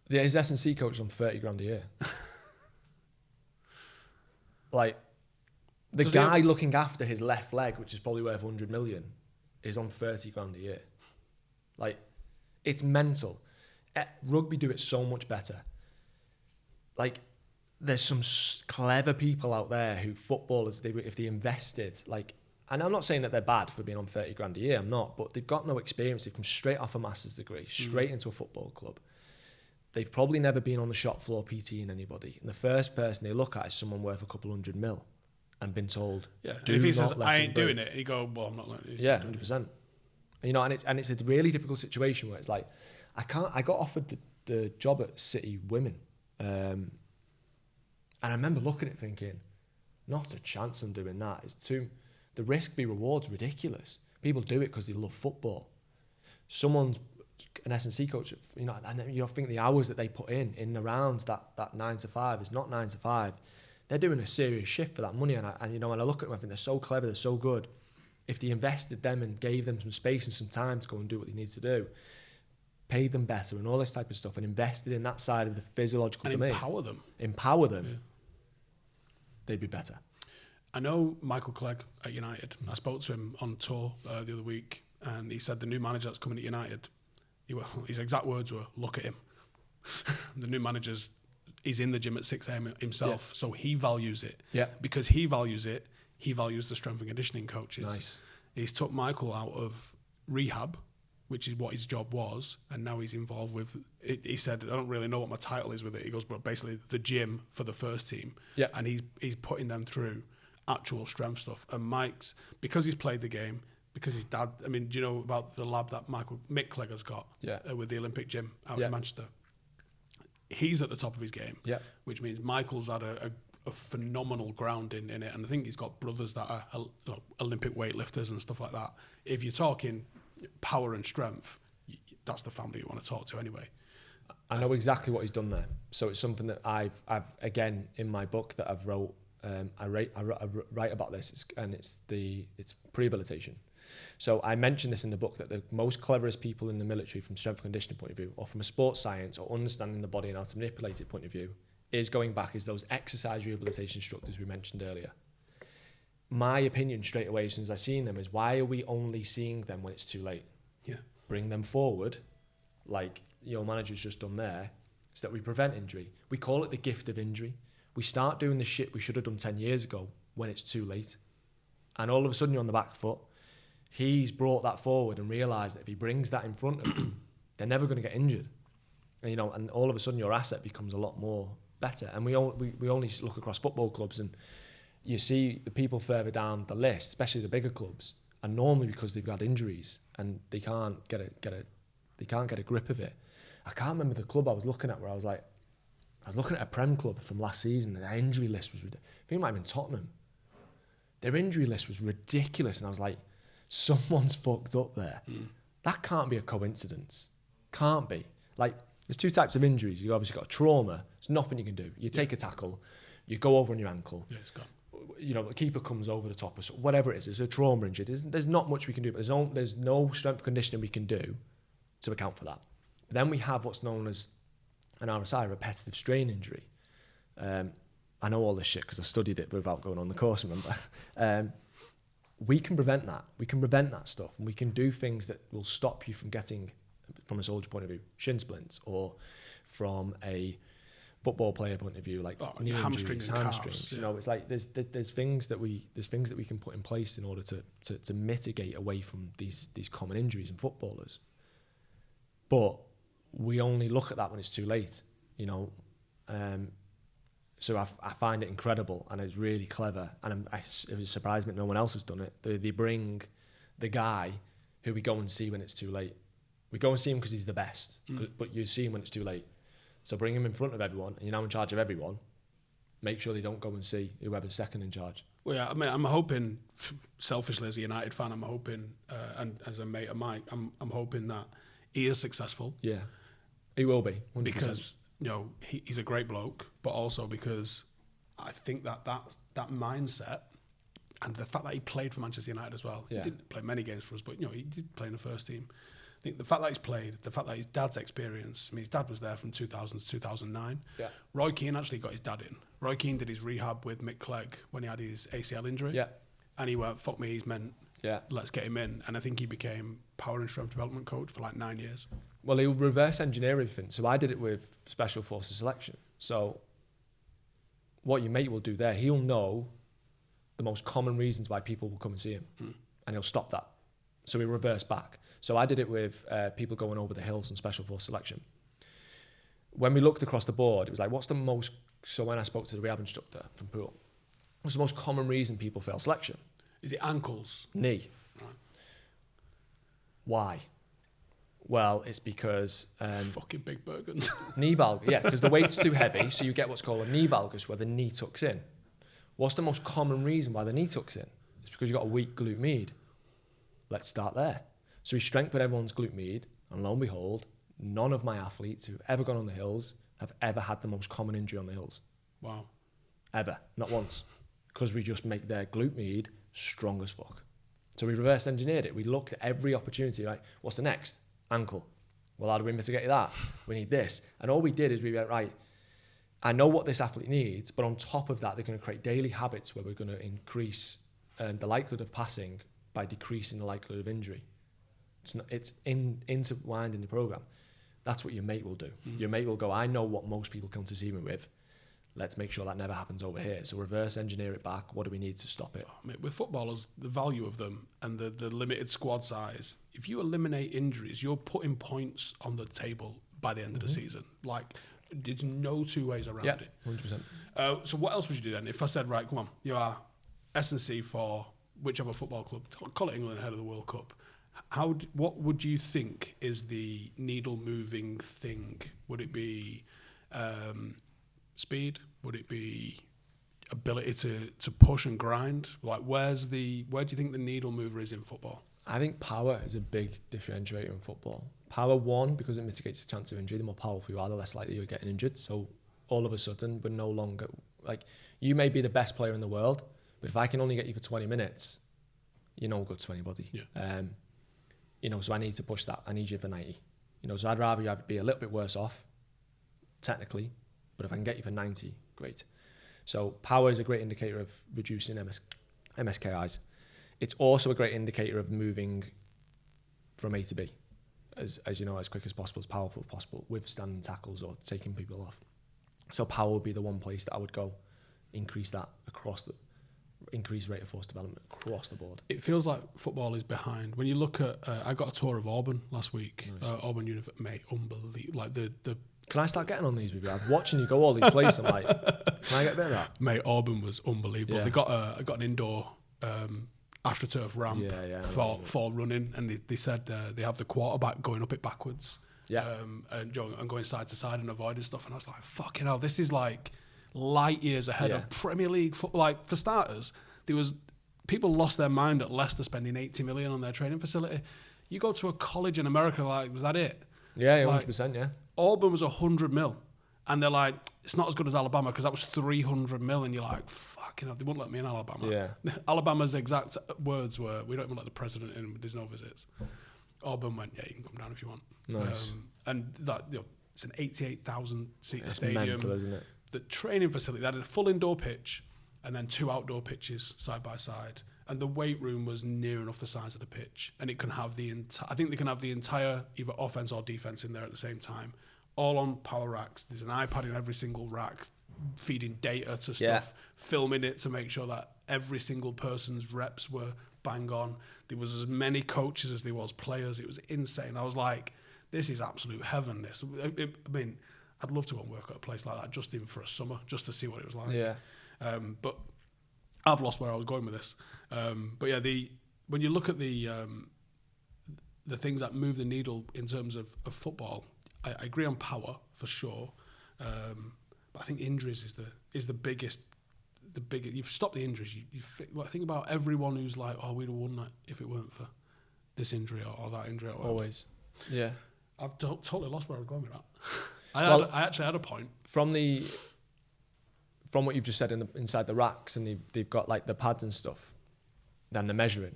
Yeah, his S&C coach is on 30 grand a year. Like, the guy looking after his left leg, which is probably worth 100 million, is on 30 grand a year. Like, it's mental. Rugby do it so much better. Like, there's some clever people out there who footballers, if they invested, like, and I'm not saying that they're bad for being on 30 grand a year, I'm not, but they've got no experience. They've come straight off a master's degree, straight into a football club. They've probably never been on the shop floor PTing anybody. And the first person they look at is someone worth a couple 100 mil and been told, and if he says, I ain't doing it, you go, well, I'm not letting you. Yeah, 100%. And it's a really difficult situation where it's like, I got offered the job at City Women. And I remember looking at it thinking, not a chance I'm doing that. The risk v reward's ridiculous. People do it because they love football. Someone's an S&C coach, and you think the hours that they put in and around that 9 to 5 is not 9 to 5. they're doing a serious shift for that money. And when I look at them, I think they're so clever, they're so good. If they invested them and gave them some space and some time to go and do what they need to do, paid them better and all this type of stuff, and invested in that side of the physiological domain. Empower them. Yeah. They'd be better. I know Michael Clegg at United. I spoke to him on tour the other week, and he said the new manager that's coming to United, his exact words were, look at him. The new manager's, he's in the gym at 6 a.m. himself, so he values it. Yeah. Because he values it, he values the strength and conditioning coaches. Nice. He's took Michael out of rehab, which is what his job was, and now he's involved with it. He said, I don't really know what my title is with it. He goes, but basically the gym for the first team. Yeah. And he's putting them through actual strength stuff. And Mike's, because he's played the game, because his dad, I mean, do you know about the lab that Mick Clegg has got with the Olympic gym out in Manchester? He's at the top of his game, which means Michael's had a phenomenal grounding in it. And I think he's got brothers that are Olympic weightlifters and stuff like that. If you're talking power and strength, that's the family you want to talk to anyway. I know exactly what he's done there. So it's something that I've again, in my book that I've wrote, I write about this, and it's prehabilitation. So I mentioned this in the book that the most cleverest people in the military from strength and conditioning point of view, or from a sports science or understanding the body and how to manipulate it point of view, is going back is those exercise rehabilitation instructors we mentioned earlier. My opinion straight away as soon as I seen them is, why are we only seeing them when it's too late? Yeah. Bring them forward, like your manager's just done there, so that we prevent injury. We call it the gift of injury. We start doing the shit we should have done 10 years ago when it's too late. And all of a sudden you're on the back foot. He's brought that forward and realised that if he brings that in front of them, they're never going to get injured. And, and all of a sudden your asset becomes a lot more better. And we only look across football clubs, and you see the people further down the list, especially the bigger clubs, and normally because they've got injuries and they can't get a grip of it. I can't remember the club I was looking at where I was looking at a Prem club from last season, and their injury list was ridiculous. I think it might have been Tottenham. Their injury list was ridiculous, and I was like, someone's fucked up there. That can't be a coincidence. Can't be. Like, there's two types of injuries. You've obviously got a trauma. There's nothing you can do. You take a tackle, you go over on your ankle. Yeah, it's gone. The keeper comes over the top, or whatever it is. There's a trauma injury. There's not much we can do, but there's no strength conditioning we can do to account for that. But then we have what's known as an RSI, repetitive strain injury. I know all this shit because I studied it without going on the course, remember? We can prevent that. We can prevent that stuff, and we can do things that will stop you from getting, from a soldier point of view, shin splints, or from a football player point of view, like knee hamstrings. Calves, yeah. It's like there's things that we can put in place in order to mitigate away from these common injuries in footballers. But we only look at that when it's too late, So I find it incredible, and it's really clever, and it was surprised me that no one else has done it. They bring the guy who we go and see when it's too late. We go and see him because he's the best, but you see him when it's too late. So bring him in front of everyone, and you're now in charge of everyone. Make sure they don't go and see whoever's second in charge. Well, yeah, I mean, I'm hoping, selfishly as a United fan, I'm hoping, and as a mate of Mike, I'm hoping that he is successful. Yeah, he will be, 100%. Because he's a great bloke, but also because I think that mindset, and the fact that he played for Manchester United as well. Yeah. He didn't play many games for us, but he did play in the first team. I think the fact that he's played, the fact that his dad's experience, I mean, his dad was there from 2000 to 2009. Yeah. Roy Keane actually got his dad in. Roy Keane did his rehab with Mick Clegg when he had his ACL injury. Yeah. And he went, fuck me, he's meant, yeah, let's get him in. And I think he became power and strength development coach for like 9 years. Well, he'll reverse engineer everything. So I did it with Special Forces selection. So what your mate will do there, he'll know the most common reasons why people will come and see him, and he'll stop that. So he'll reverse back. So I did it with people going over the hills and Special Force selection. When we looked across the board, it was like, so when I spoke to the rehab instructor from Poole, what's the most common reason people fail selection? Is it ankles? Knee. Right. Why? Well, it's because... fucking big Bergens. knee valgus, yeah, because the weight's too heavy, so you get what's called a knee valgus, where the knee tucks in. What's the most common reason why the knee tucks in? It's because you've got a weak glute med. Let's start there. So we strengthened everyone's glute med, and lo and behold, none of my athletes who've ever gone on the hills have ever had the most common injury on the hills. Wow. ever, not once, because we just make their glute med strong as fuck. So we reverse engineered it. We looked at every opportunity, like, what's the next? Ankle. Well, how do we mitigate that? We need this. And all we did is we went, right, I know what this athlete needs, but on top of that, they're going to create daily habits where we're going to increase the likelihood of passing by decreasing the likelihood of injury. It's intertwined in the program. That's what your mate will do. Your mate will go, I know what most people come to see me with. Let's make sure that never happens over here. So reverse engineer it back. What do we need to stop it? Mate, with footballers, the value of them and the limited squad size, if you eliminate injuries, you're putting points on the table by the end of the season. Like, there's no two ways around it. 100%. So what else would you do then? If I said, right, come on, you are S&C for whichever football club, call it England ahead of the World Cup. What would you think is the needle moving thing? Would it be speed? Would it be ability to push and grind? Like, where do you think the needle mover is in football? I think power is a big differentiator in football. Power, one, because it mitigates the chance of injury. The more powerful you are, the less likely you're getting injured. So all of a sudden, we're no longer, like, you may be the best player in the world, but if I can only get you for 20 minutes, you're no good to anybody. Yeah. So I need to push that. I need you for 90. So I'd rather you be a little bit worse off, technically, but if I can get you for 90, great. So power is a great indicator of reducing MSKIs. It's also a great indicator of moving from A to B, as quick as possible, as powerful as possible, with standing tackles or taking people off. So power would be the one place that I would go, increase that increase rate of force development across the board. It feels like football is behind. When you look at, I got a tour of Auburn last week. Nice. Auburn University, mate, unbelievable. Like the. Can I start getting on these with you? I'm watching you go all these places. I'm like, can I get a bit of that? Mate, Auburn was unbelievable. Yeah. They got an indoor AstroTurf ramp for running, and they said they have the quarterback going up it backwards. Yeah. And going side to side and avoiding stuff. And I was like, fucking hell, this is like light years ahead of Premier League football. Like, for starters, people lost their mind at Leicester spending 80 million on their training facility. You go to a college in America, like, was that it? Yeah, 100%, yeah. Auburn was 100 mil. And they're like, it's not as good as Alabama because that was 300 mil. And you're like, fucking hell, they wouldn't let me in Alabama. Yeah. Alabama's exact words were, we don't even let the president in, there's no visits. Auburn went, yeah, you can come down if you want. Nice. And that, it's an 88,000 seat It's stadium. mental, isn't it? The training facility, they had a full indoor pitch and then 2 outdoor pitches side by side. And the weight room was near enough the size of the pitch. And it can have I think they can have the entire either offense or defense in there at the same time. All on power racks. There's an iPad in every single rack, feeding data to stuff, filming it to make sure that every single person's reps were bang on. There was as many coaches as there was players. It was insane. I was like, this is absolute heaven. This. I mean, I'd love to go and work at a place like that just in for a summer, just to see what it was like. Yeah. But I've lost where I was going with this. But yeah, when you look at the things that move the needle in terms of football, I agree on power for sure. But I think injuries is the biggest. You've stopped the injuries. You think about everyone who's like, oh, we'd have won that if it weren't for this injury or that injury. Or always. Yeah. I've totally lost where I was going with that. I actually had a point. From what you've just said inside the racks, and they've got like the pads and stuff, then the measuring.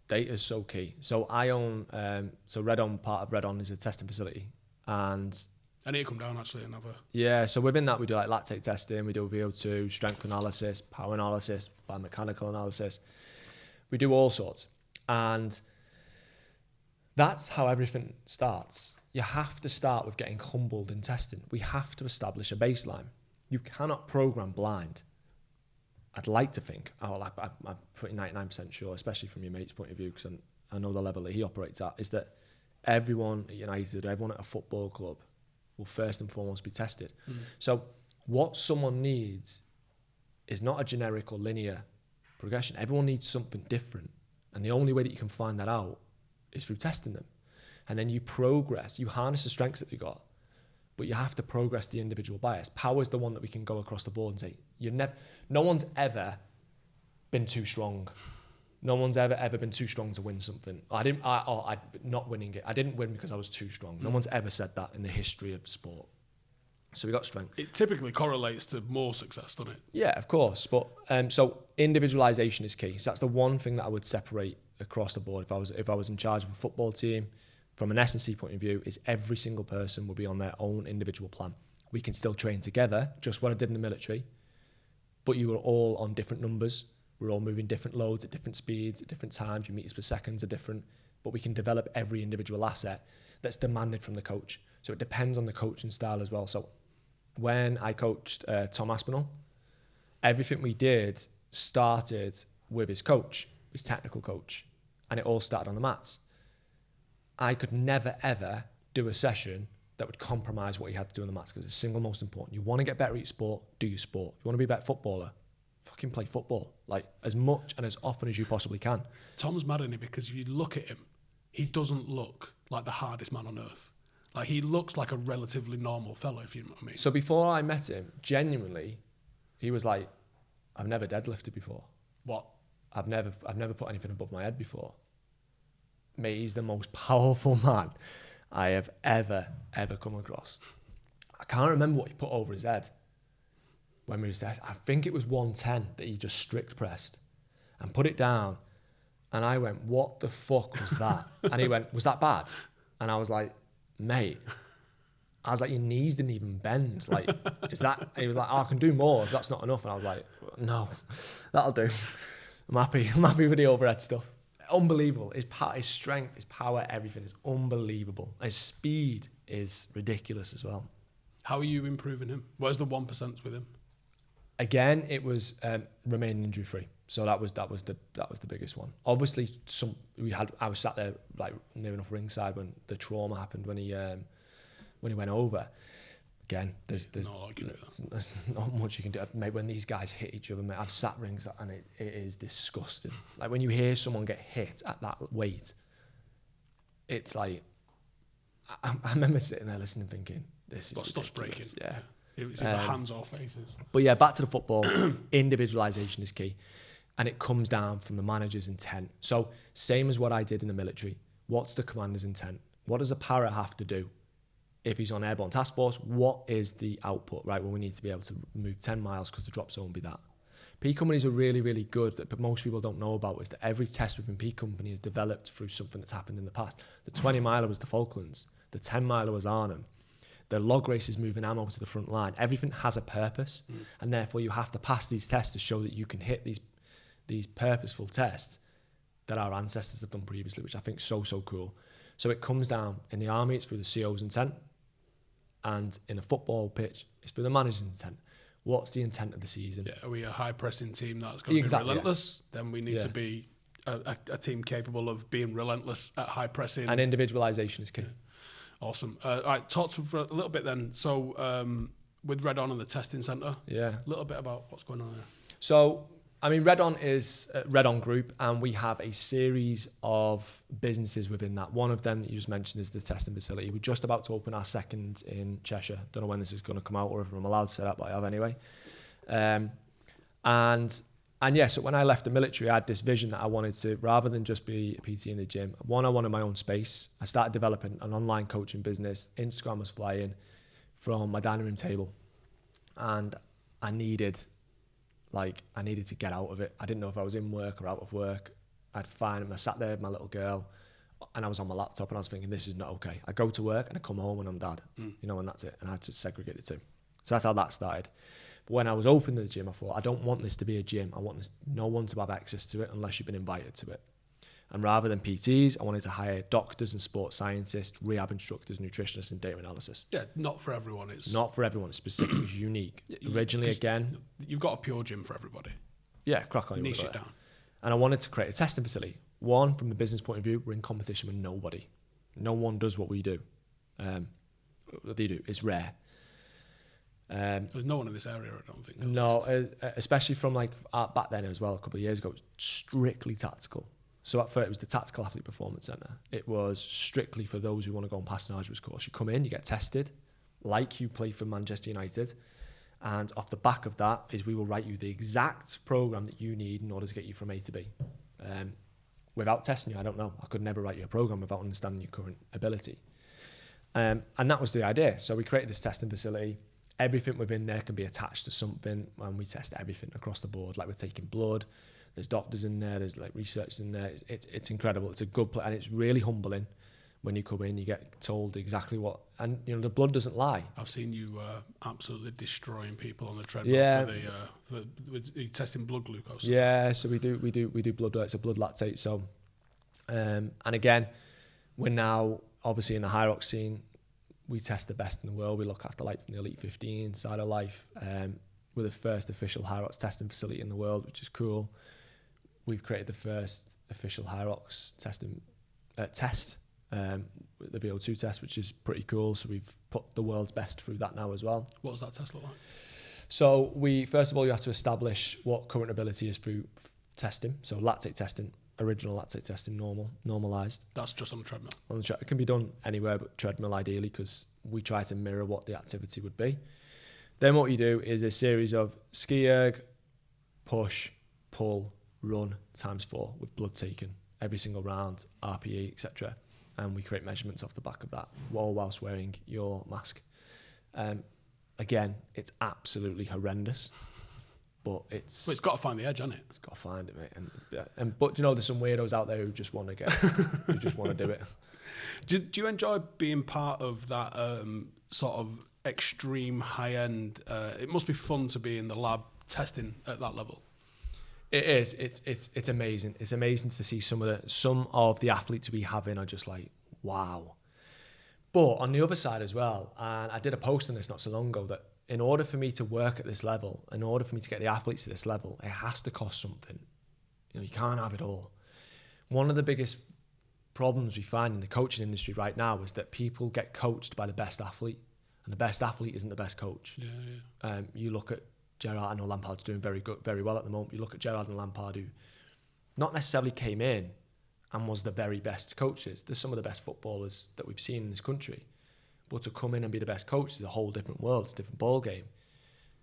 Data is so key. So I own, part of Redon is a testing facility. And I need to come down actually and have a... Yeah, so within that we do like lactate testing, we do VO2, strength analysis, power analysis, biomechanical analysis. We do all sorts. And that's how everything starts. You have to start with getting humbled in testing. We have to establish a baseline. You cannot program blind. I'd like to think, I'm pretty 99% sure, especially from your mate's point of view, because I know the level that he operates at, is that everyone at United, everyone at a football club will first and foremost be tested. So what someone needs is not a generic or linear progression. Everyone needs something different. And the only way that you can find that out is through testing them. And then you progress, you harness the strengths that you got, but you have to progress the individual bias. Power is the one that we can go across the board and say, no one's ever been too strong. No one's ever been too strong to win something. I'm not winning it. I didn't win because I was too strong. No one's ever said that in the history of sport. So we got strength. It typically correlates to more success, doesn't it? Yeah, of course. But so individualization is key. So that's the one thing that I would separate across the board. If I was in charge of a football team, from an S&C point of view, is every single person will be on their own individual plan. We can still train together, just what I did in the military, but you are all on different numbers. We're all moving different loads at different speeds, at different times. Your meters per seconds are different, but we can develop every individual asset that's demanded from the coach. So it depends on the coaching style as well. So when I coached Tom Aspinall, everything we did started with his coach, his technical coach, and it all started on the mats. I could never, ever do a session that would compromise what he had to do on the mats, because it's the single most important. You want to get better at your sport, do your sport. You want to be a better footballer, fucking play football, like as much and as often as you possibly can. Tom's mad at it because if you look at him, he doesn't look like the hardest man on earth. Like, he looks like a relatively normal fellow, if you know what I mean. So before I met him, genuinely, he was like, I've never deadlifted before. What? I've never put anything above my head before. Mate, he's the most powerful man I have ever come across. I can't remember what he put over his head when we was there. I think it was 110 that he just strict pressed and put it down. And I went, what the fuck was that? And he went, was that bad? And I was like, mate, I was like, your knees didn't even bend. Like, is that? He was like, oh, I can do more if that's not enough. And I was like, no, that'll do. I'm happy with the overhead stuff. Unbelievable. His strength, his power, everything is unbelievable. His speed is ridiculous as well. How are you improving him? What is the 1% with him? Again, it was remaining injury free. So that was the biggest one. Obviously, I was sat there like near enough ringside when the trauma happened when he went over. Again, there's not much you can do. Mate, when these guys hit each other, mate, I've sat rings and it is disgusting. Like when you hear someone get hit at that weight, it's like I remember sitting there listening, thinking, "This is stuff's breaking." Yeah, it's either hands or faces. But yeah, back to the football. Individualization is key, and it comes down from the manager's intent. So same as what I did in the military. What's the commander's intent? What does a para have to do? If he's on airborne task force, what is the output, right? Well, we need to be able to move 10 miles because the drop zone will be that. P companies are really, really good, but most people don't know about is that every test within P company is developed through something that's happened in the past. The 20 miler was the Falklands. The 10 miler was Arnhem. The log race is moving ammo to the front line. Everything has a purpose, and therefore you have to pass these tests to show that you can hit these purposeful tests that our ancestors have done previously, which I think is so cool. So it comes down, in the army, it's through the CO's intent. And in a football pitch, it's for the manager's intent. What's the intent of the season? Yeah, are we a high-pressing team that's going to be relentless? Yeah. Then we need to be a team capable of being relentless at high pressing. And individualization is key. Yeah. Awesome. All right, talk to for a little bit then. So with Red On and the testing centre, a little bit about what's going on there. So, I mean, Red On is Red On Group, and we have a series of businesses within that. One of them that you just mentioned is the testing facility. We're just about to open our second in Cheshire. Don't know when this is going to come out or if I'm allowed to say that, but I have anyway. And yeah, so when I left the military, I had this vision that I wanted to, rather than just be a PT in the gym, I wanted my own space. I started developing an online coaching business. Instagram was flying from my dining room table, and I needed to get out of it. I didn't know if I was in work or out of work. I sat there with my little girl, and I was on my laptop, and I was thinking, this is not okay. I go to work and I come home and I'm dad, and that's it. And I had to segregate the two. So that's how that started. But when I was opening the gym, I thought, I don't want this to be a gym. I want no one to have access to it unless you've been invited to it. And rather than PTs, I wanted to hire doctors and sports scientists, rehab instructors, nutritionists, and data analysis. Yeah, not for everyone. It's not for everyone. It's specific. It's unique. Originally, again, you've got a pure gym for everybody. Yeah, crack on. Niche it down. And I wanted to create a testing facility. One, from the business point of view, we're in competition with nobody. No one does what we do. What they do. It's rare. There's no one in this area, I don't think. No, especially from back then as well, a couple of years ago, it was strictly tactical. So at first it was the Tactical Athlete Performance Centre. It was strictly for those who want to go and pass an arduous course. You come in, you get tested, like you play for Manchester United, and off the back of that is we will write you the exact programme that you need in order to get you from A to B. Without testing you, I don't know. I could never write you a programme without understanding your current ability. And that was the idea. So we created this testing facility. everything within there can be attached to something, and we test everything across the board. Like we're taking blood, there's doctors in there, there's like research in there. It's incredible. It's a good place, and it's really humbling. When you come in, you get told exactly what, and you know the blood doesn't lie. I've seen you absolutely destroying people on the treadmill for the testing blood glucose. Yeah, so we do blood work, so blood lactate. So, and again, we're now obviously in the Hyrox scene. We test the best in the world. We look after like the Elite 15 side of life. We're the first official Hyrox testing facility in the world, which is cool. We've created the first official Hyrox testing test. The VO2 test, which is pretty cool. So we've put the world's best through that now as well. What does that test look like? So first of all, you have to establish what current ability is through testing. So lactate testing, original lactate testing, normalized. That's just on the treadmill? On the treadmill. It can be done anywhere but treadmill ideally, because we try to mirror what the activity would be. Then what you do is a series of ski erg, push, pull, run ×4 with blood taken every single round, RPE, etc. And we create measurements off the back of that, all whilst wearing your mask. Again, it's absolutely horrendous, but it's... Well, it's got to find the edge, hasn't it? It's got to find it, mate. But you know, there's some weirdos out there who just want to who just want to do it. Do you enjoy being part of that sort of extreme high-end... it must be fun to be in the lab testing at that level. It is. It's amazing. It's amazing to see some of the athletes we have in are just like, wow. But on the other side as well, and I did a post on this not so long ago, that in order for me to work at this level, in order for me to get the athletes to this level, it has to cost something. You know, you can't have it all. One of the biggest problems we find in the coaching industry right now is that people get coached by the best athlete, and the best athlete isn't the best coach. Yeah. You look at Gerrard, I know Lampard's doing very well at the moment. You look at Gerrard and Lampard, who not necessarily came in and was the very best coaches. They're some of the best footballers that we've seen in this country. But to come in and be the best coach is a whole different world. It's a different ball game.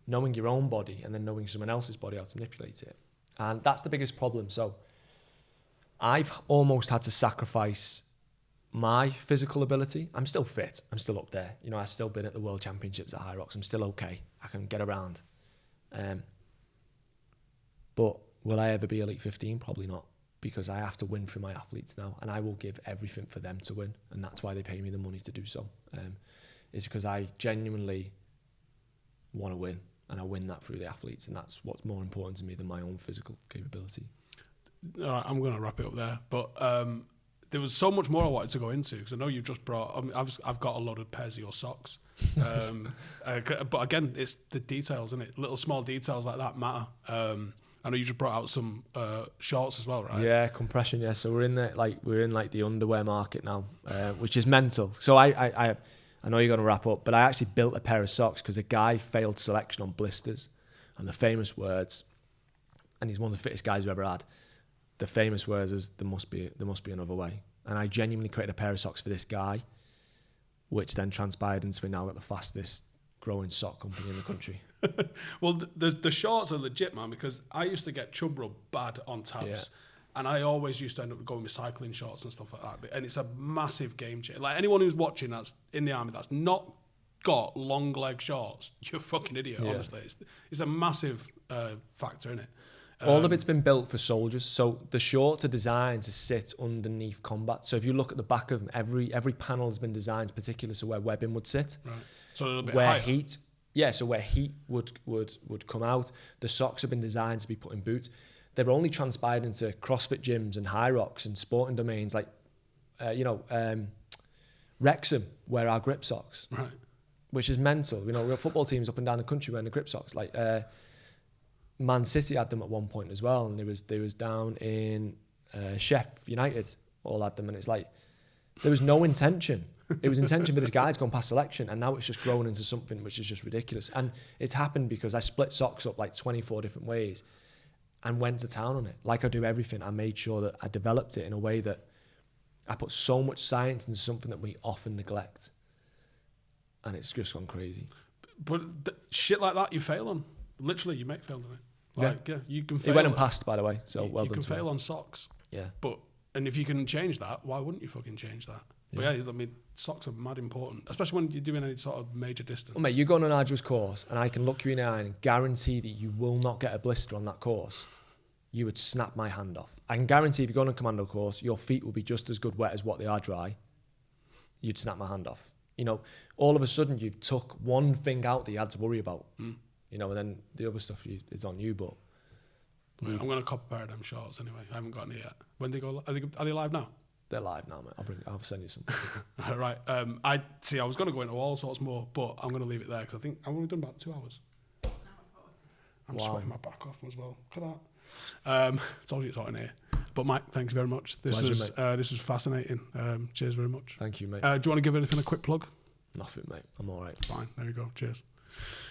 Knowing your own body and then knowing someone else's body, how to manipulate it. And that's the biggest problem. So I've almost had to sacrifice my physical ability. I'm still fit. I'm still up there. You know, I've still been at the World Championships at Hyrox. I'm still okay. I can get around. But will I ever be Elite 15? Probably not, because I have to win for my athletes now, and I will give everything for them to win, and that's why they pay me the money to do so. Is because I genuinely want to win, and I win that through the athletes, and that's what's more important to me than my own physical capability. All right, I'm going to wrap it up there, but there was so much more I wanted to go into, because I know you've just brought... I've got a load of pairs of your socks. But again, it's the details, isn't it? Little small details like that matter. I know you just brought out some shorts as well, right? Yeah, compression. Yeah, so we're in the underwear market now, which is mental. So I know you're going to wrap up, but I actually built a pair of socks because a guy failed selection on blisters, and the famous words, and he's one of the fittest guys we've ever had. The famous words is there must be another way, and I genuinely created a pair of socks for this guy, which then transpired into me now got the fastest growing sock company in the country. Well, the shorts are legit, man, because I used to get chub rub bad on tabs, and I always used to end up going with cycling shorts and stuff like that. And it's a massive game changer. Like, anyone who's watching that's in the army that's not got long leg shorts, you're a fucking idiot, honestly. It's a massive factor in it. All of it's been built for soldiers. So the shorts are designed to sit underneath combat. So if you look at the back of them, every panel has been designed particularly so where webbing would sit. Right. So a little bit where higher. heat, so where heat would come out. The socks have been designed to be put in boots. They're only transpired into CrossFit gyms and Hyrox and sporting domains like, Wrexham wear our grip socks, right? Which is mental. You know, we've got football teams up and down the country wearing the grip socks. Like Man City had them at one point as well, and they was down in Sheffield United all had them, and it's like there was no intention. It was intention for this guy to go past selection, and now it's just grown into something which is just ridiculous. And it's happened because I split socks up like 24 different ways and went to town on it. Like I do everything, I made sure that I developed it in a way that I put so much science into something that we often neglect, and it's just gone crazy. But shit like that you fail on. Literally, you make fail on it. Like, yeah, you can fail. It went and passed, by the way, so you done. You can fail on socks. Yeah. And if you can change that, why wouldn't you fucking change that? But yeah, I mean, socks are mad important, especially when you're doing any sort of major distance. Well, mate, you go on an arduous course and I can look you in the eye and guarantee that you will not get a blister on that course. You would snap my hand off. I can guarantee if you go on a commando course, your feet will be just as good wet as what they are dry. You'd snap my hand off. You know, all of a sudden you've took one thing out that you had to worry about. You know, and then the other stuff is on you. But I'm going to cop a pair of them shorts anyway. I haven't got any yet. When they go, are they live now? they're live now, mate. I'll send you some. All right. I was going to go into all sorts more, but I'm going to leave it there because I think I've only done about 2 hours. I'm sweating my back off as well. Look at that. Told you it's hot in here. But Mike, thanks very much. This was fascinating. Cheers very much. Thank you, mate. Do you want to give anything a quick plug? Nothing, mate. I'm all right. Fine. There you go. Cheers.